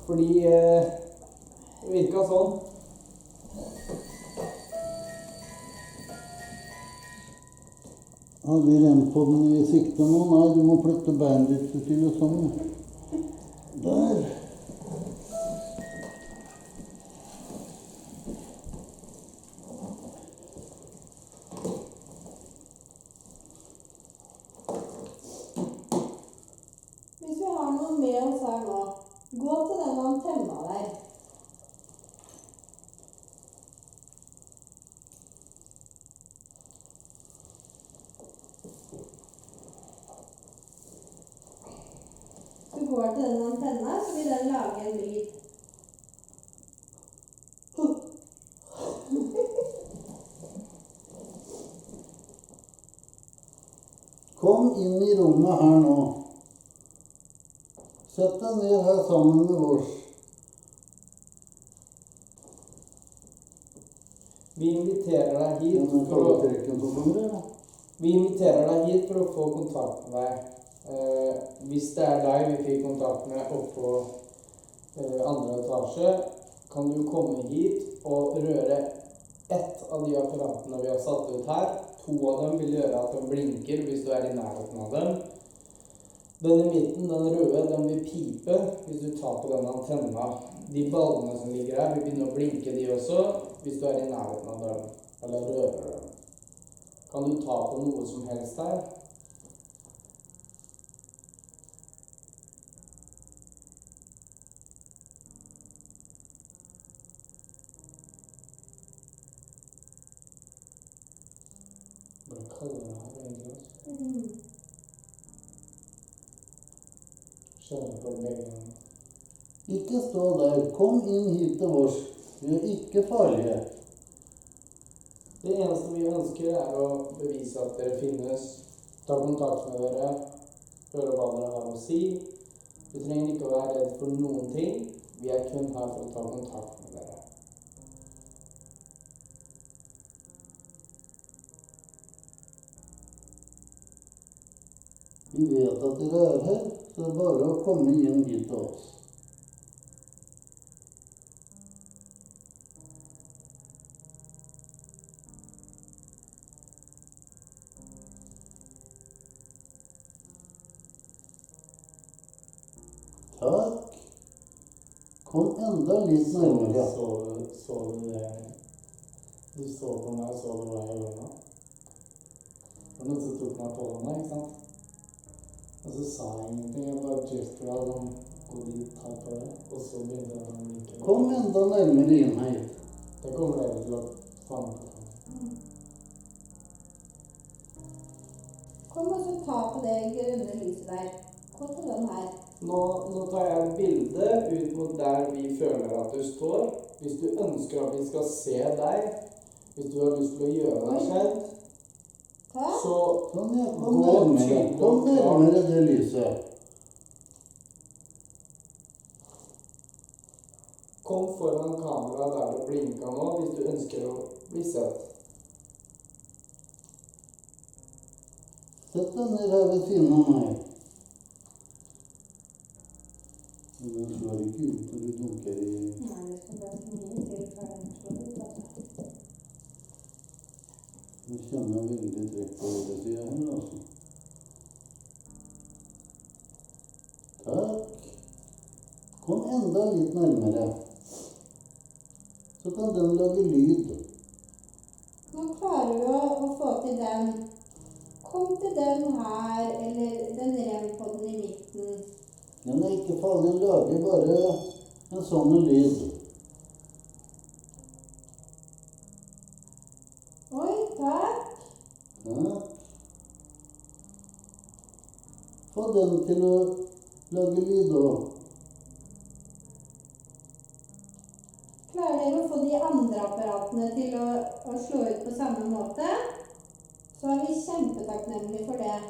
Fordi det virka sånn. Har vi rempodden i sikte nå? Nei, du må flytte beinet ditt til og sånn. Der. Hvis vi har noe med oss her nå, gå til den antenna der. Så går til den antenna, så vil den lage en lyd. Kom inn i rommet her nå. Sett deg ned her sammen med oss. Vi inviterer deg hit Den for å, kalletrekken som kommer her. vi inviterer deg hit for å få kontakt med deg. Hvis det er deg vi fikk kontakt med oppå andre etasje, kan du komme hit og røre ett av de apparatene vi har satt ut her. 2 av dem vil gjøre at de blinker hvis du er i nærheten av dem. Den i midten, den røde, den vil pipe hvis du tar på den antenna. De ballene som ligger her vil begynne å blinke de også hvis du er i nærheten av dem, eller rører dem. Kan du ta på noe som helst her? Bare kaller det her egentlig også. Kjenner på begge hendene. Ikke stå der. Kom inn hit til oss. Vi er ikke farlige. Det eneste vi ønsker er å bevise at dere finnes, ta kontakt med dere, høre hva dere har å si. Du trenger ikke å være redd for noen ting. Vi er kun her for å ta kontakt med dere. Vi vet at dere er her, så det er bare å komme inn hit til oss. Takk. Kom enda litt nærmere. Så du det? Du så på meg, så du hva jeg gjorde nå? Det var noen som tok meg på hånda, ikke sant? Og så sa jeg ingenting, jeg bare gestura sånn, gå dit, ta på det, og så begynte jeg å like. Kom enda nærmere inn hit. Det kommer dere til å fange på. Kom og så ta på det grønne lyset der. Gå til den her. Nå tar jeg et bilde ut mot der vi føler at du står. Hvis du ønsker at vi skal se deg, hvis du har lyst til å gjøre deg kjent, Ta. så Sånn, ja. Kom nærmere. Kom nærmere det lyset. kom foran kamera der det blinker nå, hvis du ønsker å bli sett. Sett deg ned her ved siden av meg. Men den slår ikke ut når du dunker i... Nei, det skal bare så mye til før den slår ut, altså. Du kjenner veldig trekk på høyre siden her, altså. Takk. Kom enda litt nærmere. Så kan den lage lyd. Nå klarer vi å få til den. Kom til den her, eller den rempodden i midten. Den er ikke farlig, den lager bare en sånn lyd. Oi, takk. Takk. Få den til å lage lyd også. Klarer dere å få de andre andre apparatene til å slå ut på samme måte, så er vi kjempetakknemlige for det.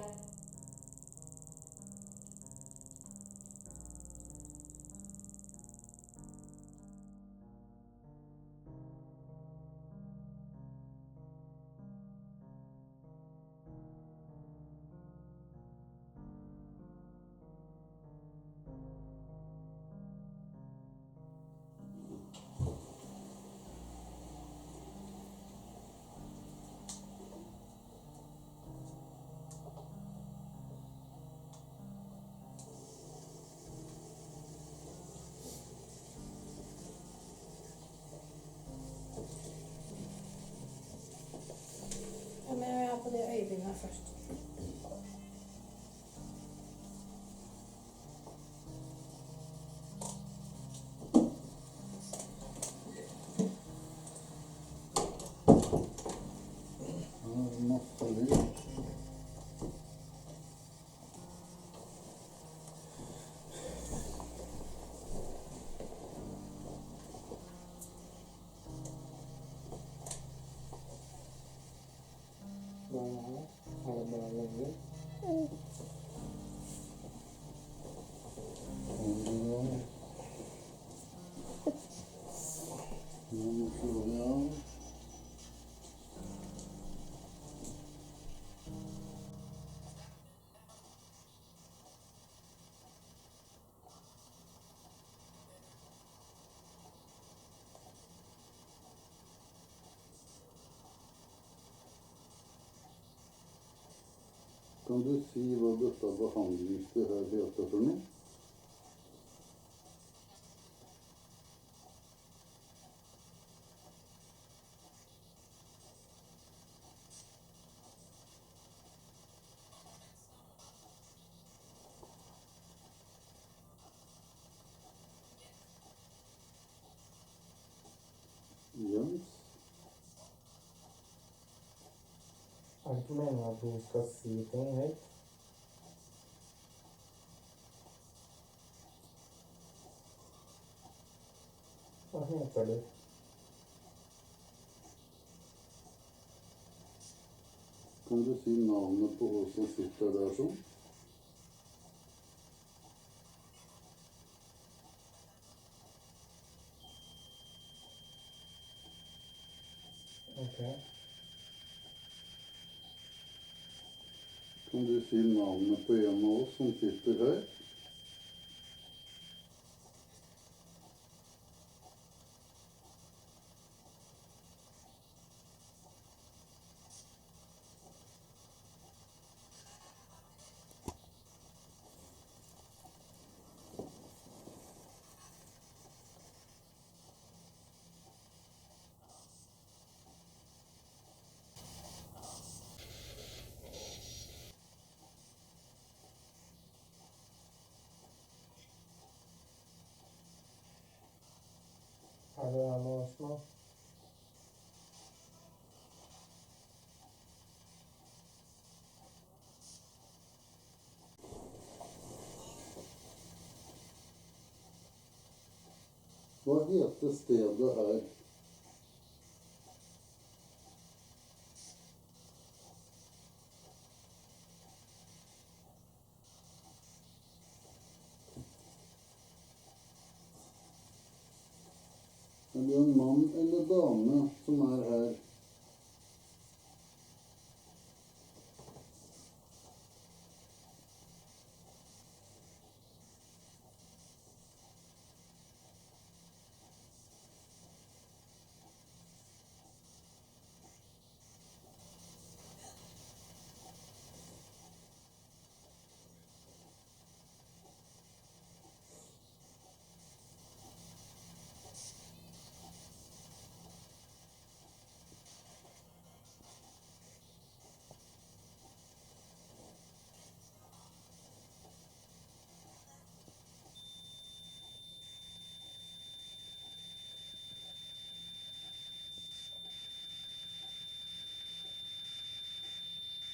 Ja, men jeg er på det øyeblikket først. Masse lyd. Hva er det bra lenger? Nå slår vi av. Kan du si hva dette behandlingsstedet her heter for noe? Jens? Er det ikke meningen at du skal si ting høyt? Hva heter du? Kan du si navnet på oss som sitter der sånn? Ok. Kan du si navnet på en av oss som sitter her? Er du her med oss nå? Hva heter stedet her? Er det en mann eller dame som er her?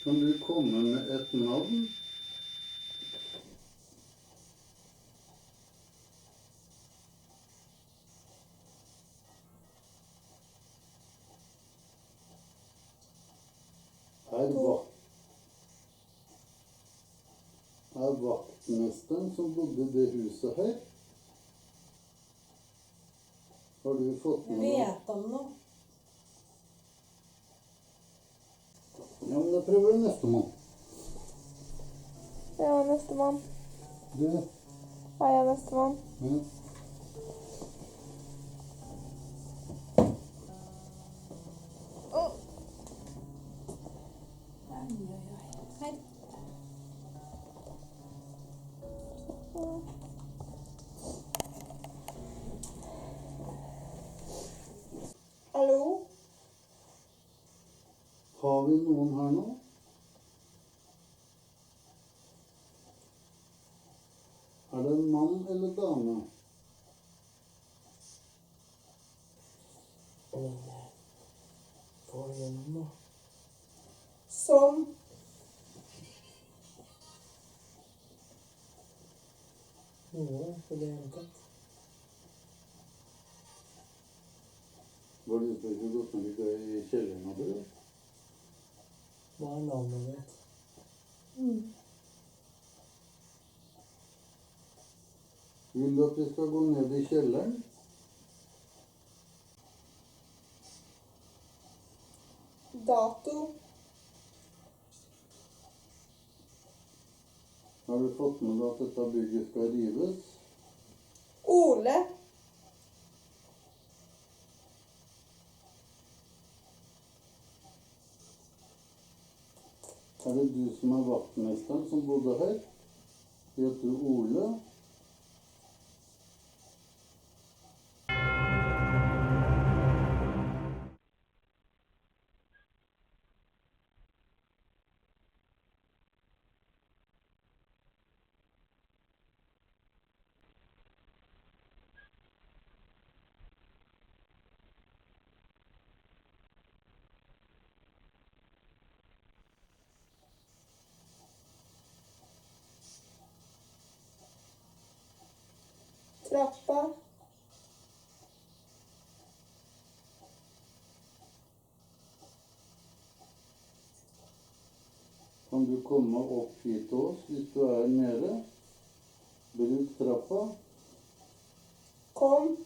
Kan du komme med et navn? Er vaktmesteren som bodde i det huset her? Har du fått med deg? Vet om noe. Ja, men da prøver vi nestemann. Ja, nestemann. Du, Er jeg nestemann? ja. Hei. Hallo? Har vi noen her nå? Er det en mann eller dame? Få igjennom da. Som Noe på det hele tatt. Var det ikke gått ned i kjelleren av det? Hva er navnet ditt? Vil du at vi skal gå ned i kjelleren? dato. Har du fått med deg at dette bygget skal rives? Ole. Er det du som er vaktmesteren som bodde her? Heter du Ole? Trappa. Kan du komme opp hit til oss hvis du er nede? Bruk trappa. Kom.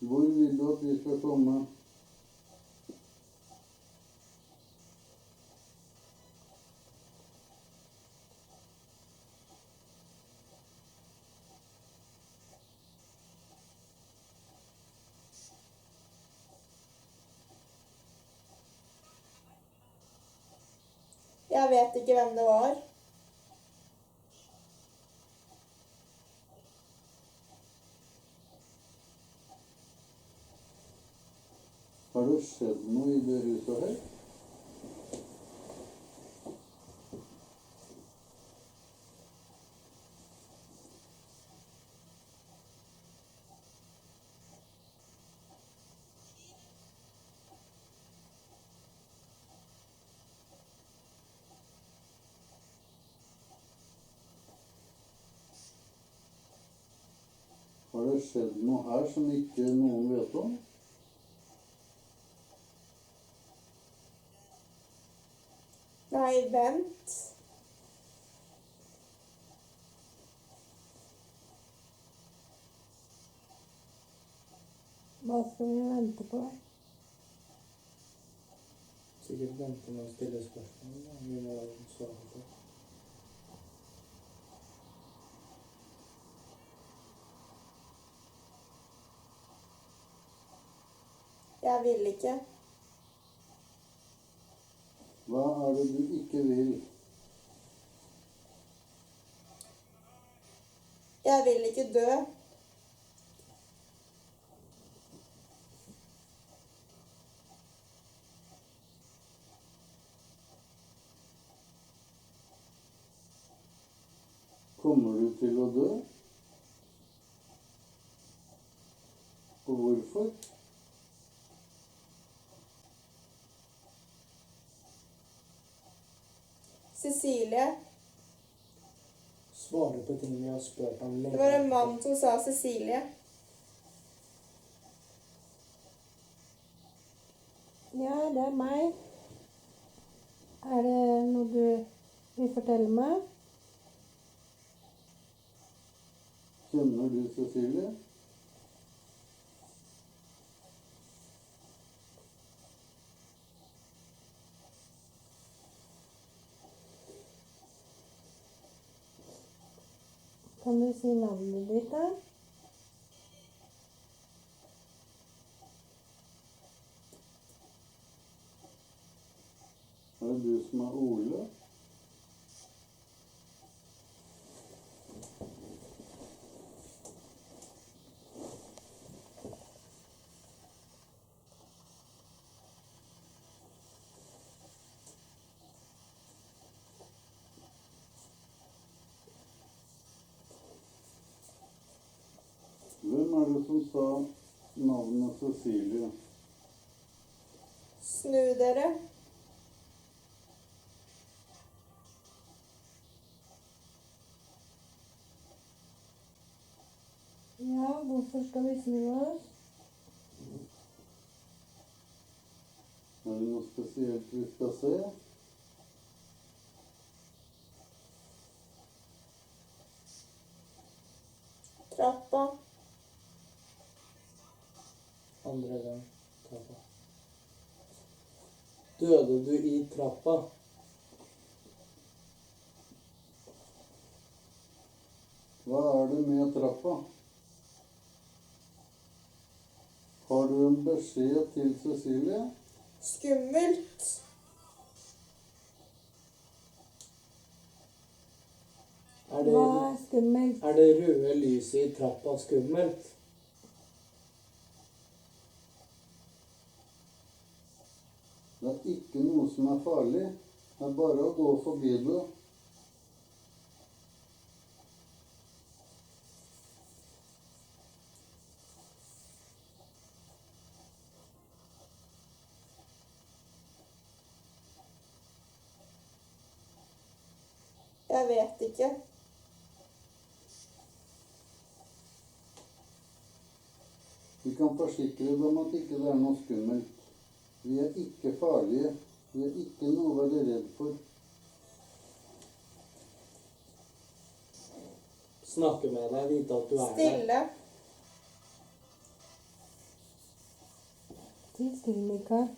Hvor vil du at vi skal komme? Jeg vet ikke hvem det var. Har det skjedd noe i det huset her? Har det skjedd noe her som ikke noen vet om? Nei, vent. Hva skal vi vente på? Sikkert vente med å stille spørsmål. Da. Vi må svare på. Jeg vil ikke. Hva er det du ikke vil? Jeg vil ikke dø. Kommer du til å dø? Og hvorfor? Cecilie. Svare på ting vi har spurt om lenge. Det var en mann som sa Cecilie. Ja, det er meg. Er det noe du vil fortelle meg? Kjenner du Cecilie? Kan du si navnet ditt da? Er det du som er Ole? Hvem er det som sa navnet Cecilie? Snu dere. Ja, hvorfor skal vi snu oss? Er det noe spesielt vi skal se? Trappa. Andre gang. Trappa. Døde du i trappa? Hva er det med trappa? Har du en beskjed til Cecilie? Skummelt. Er Hva er skummelt? er det røde lyset i trappa skummelt? Det er ikke noe som er farlig. Det er bare å gå forbi det. Jeg vet ikke. Vi kan forsikre deg om at ikke det er noe skummelt. Vi er ikke farlige. Vi er ikke noe å være redd for. Snakke med deg, vite at du er der. Stille. Ti stille, Mikael.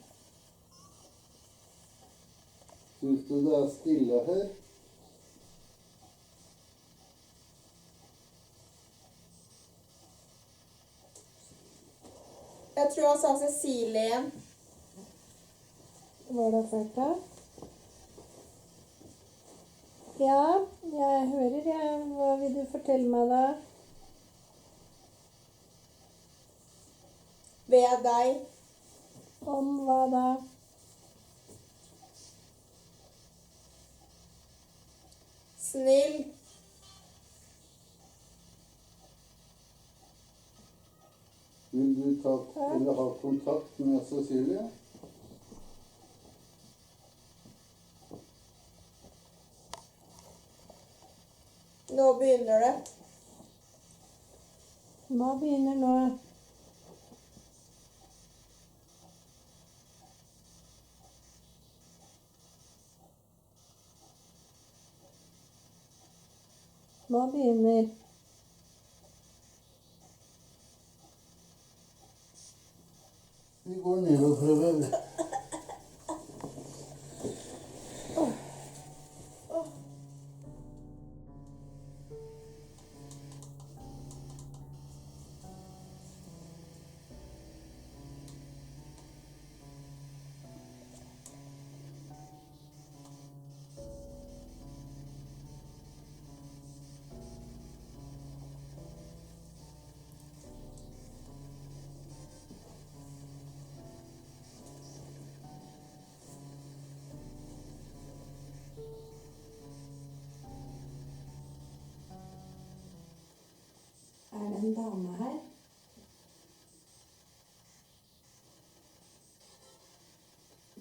Syns du det er stille her? Jeg tror han sa Cecilie igjen. Var det ført da? Ja, jeg hører jeg. Hva vil du fortelle meg da? Ved deg. Om hva da? Snill. Vil du ta eller ha kontakt med Cecilie? Nå begynner det. Hva begynner nå? Hva begynner? Vi går ned og prøver. Er det en dame her?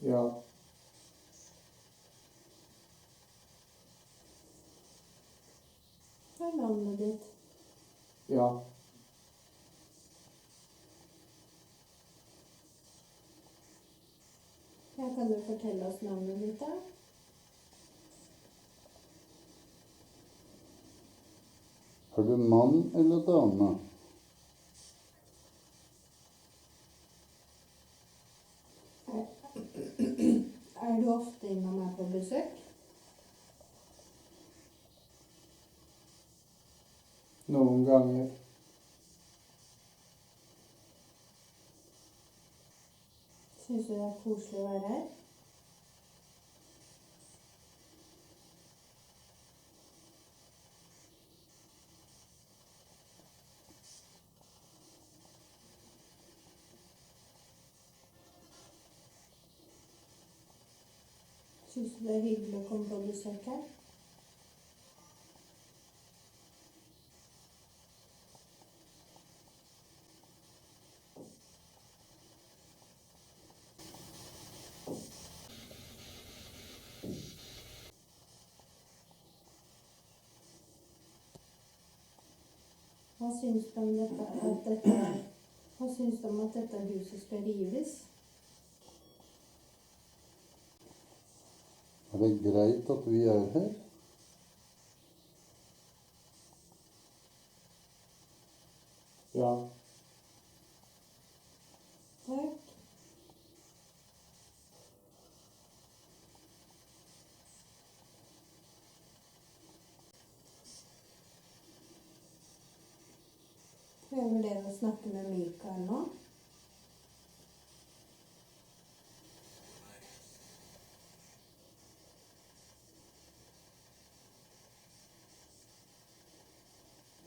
Ja. Hva er navnet ditt? Ja. kan du fortelle oss navnet ditt da? Er du mann eller dame? Er du ofte innom meg på besøk? Noen ganger. Synes du det er koselig å være her? Synes du det er hyggelig å komme på besøk her? Hva synes du om at dette huset skal rives? Er det greit at vi er her? Ja. Takk. Prøver dere å snakke med Mikael nå?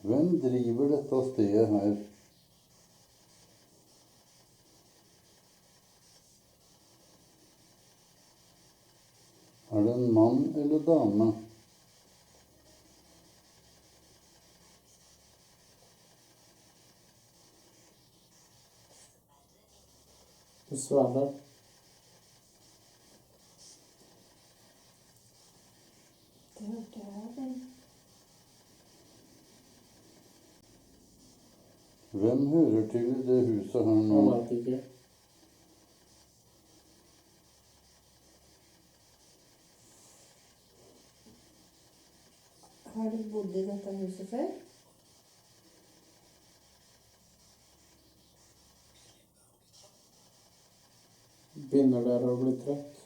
Hvem driver dette stedet her? Er det en mann eller dame? Dessverre. Det hørte jeg vel. Hvem hører til i det huset her nå? Jeg vet ikke. Har du bodd i dette huset før? Begynner dere å bli trøtt?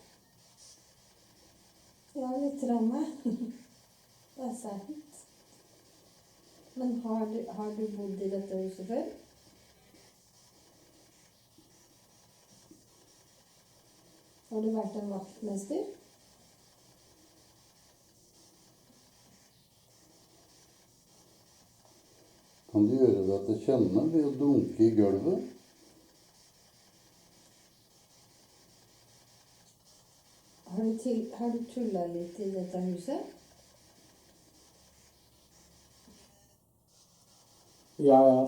Ja, litt rann. Det er sant. Men har du bodd i dette huset før? Har du vært en vaktmester? Kan du gjøre deg til kjenne ved å dunke i gulvet? Har du tullet litt i dette huset? Ja, ja.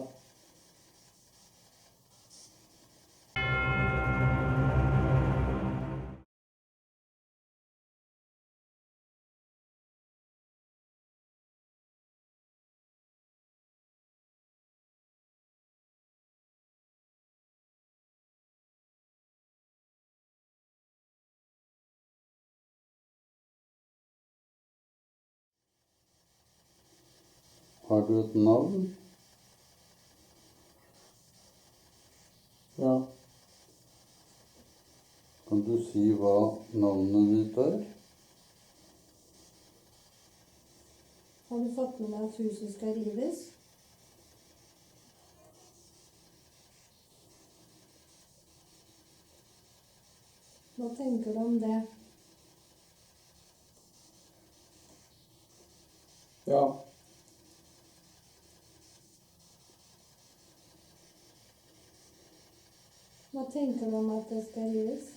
Har du et navn? Ja. Kan du si hva navnet ditt er? Har du fått med deg at huset skal rives? Hva tenker du om det? Ja. Hva tenker du om at det skal rives?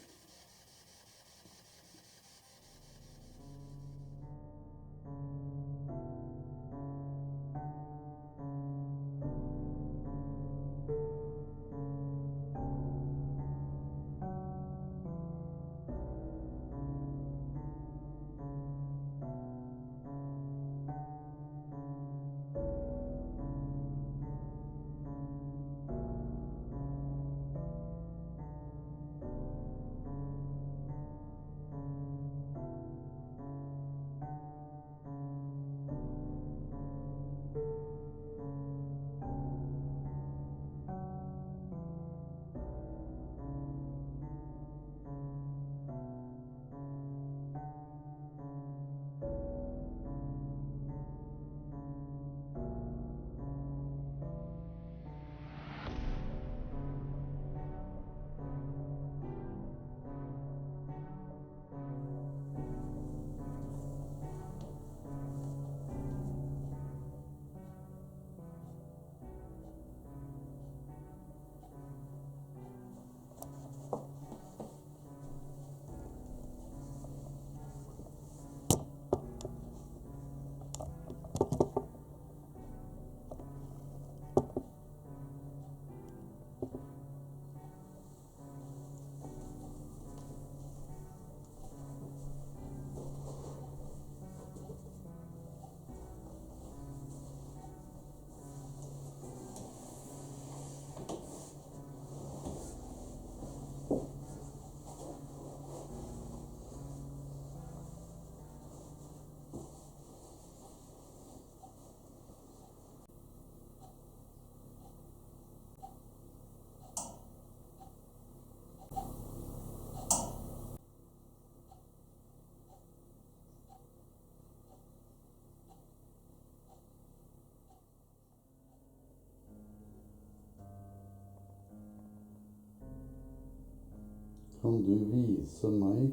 Kan du vise meg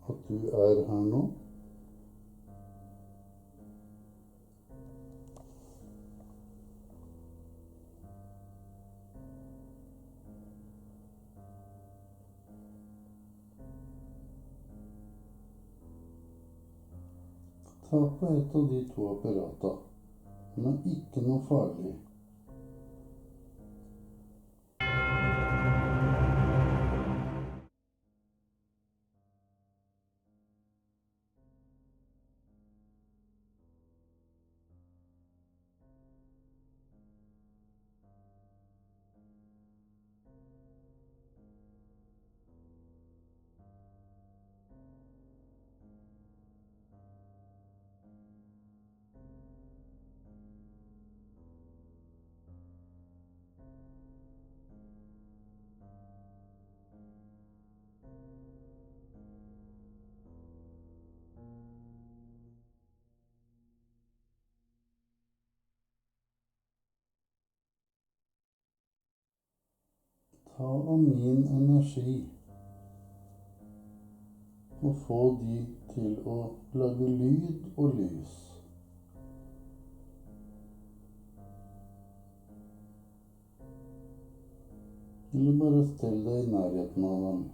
at du er her nå? Ta på et av de to apparata, men ikke noe farlig. Ta av min energi og få de til å lage lyd og lys. Eller bare stell deg i nærheten av dem.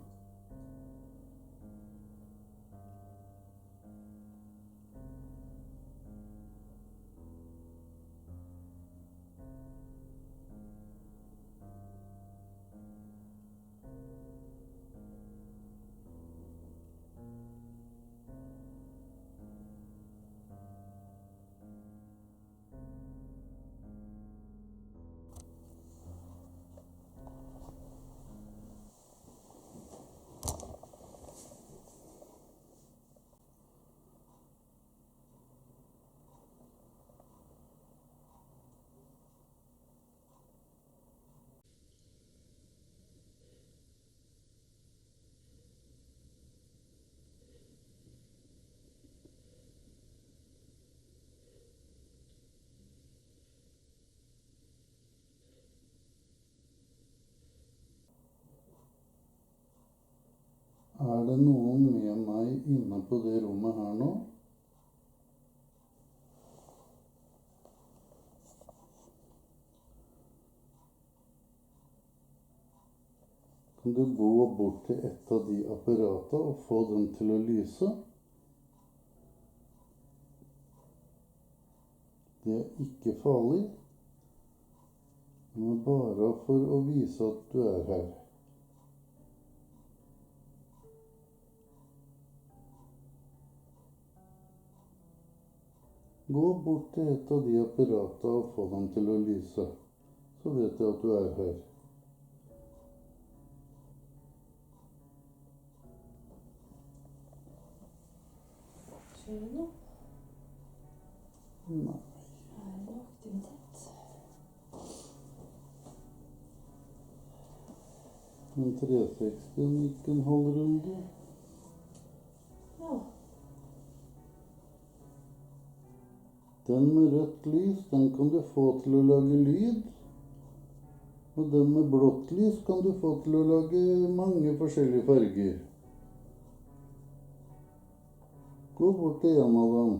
Er det noen med meg inne på det rommet her nå? Kan du gå bort til et av de apparatene og få den til å lyse? Det er ikke farlig, men bare for å vise at du er her. Gå bort til et av de apparatene og få dem til å lyse, så vet jeg at du er her. Skjer det noe? Nei. Er det noe aktivitet? En 360 gikk en halv runde. Ja. Den med rødt lys, den kan du få til å lage lyd. Og den med blått lys kan du få til å lage mange forskjellige farger. Gå bort til en av dem.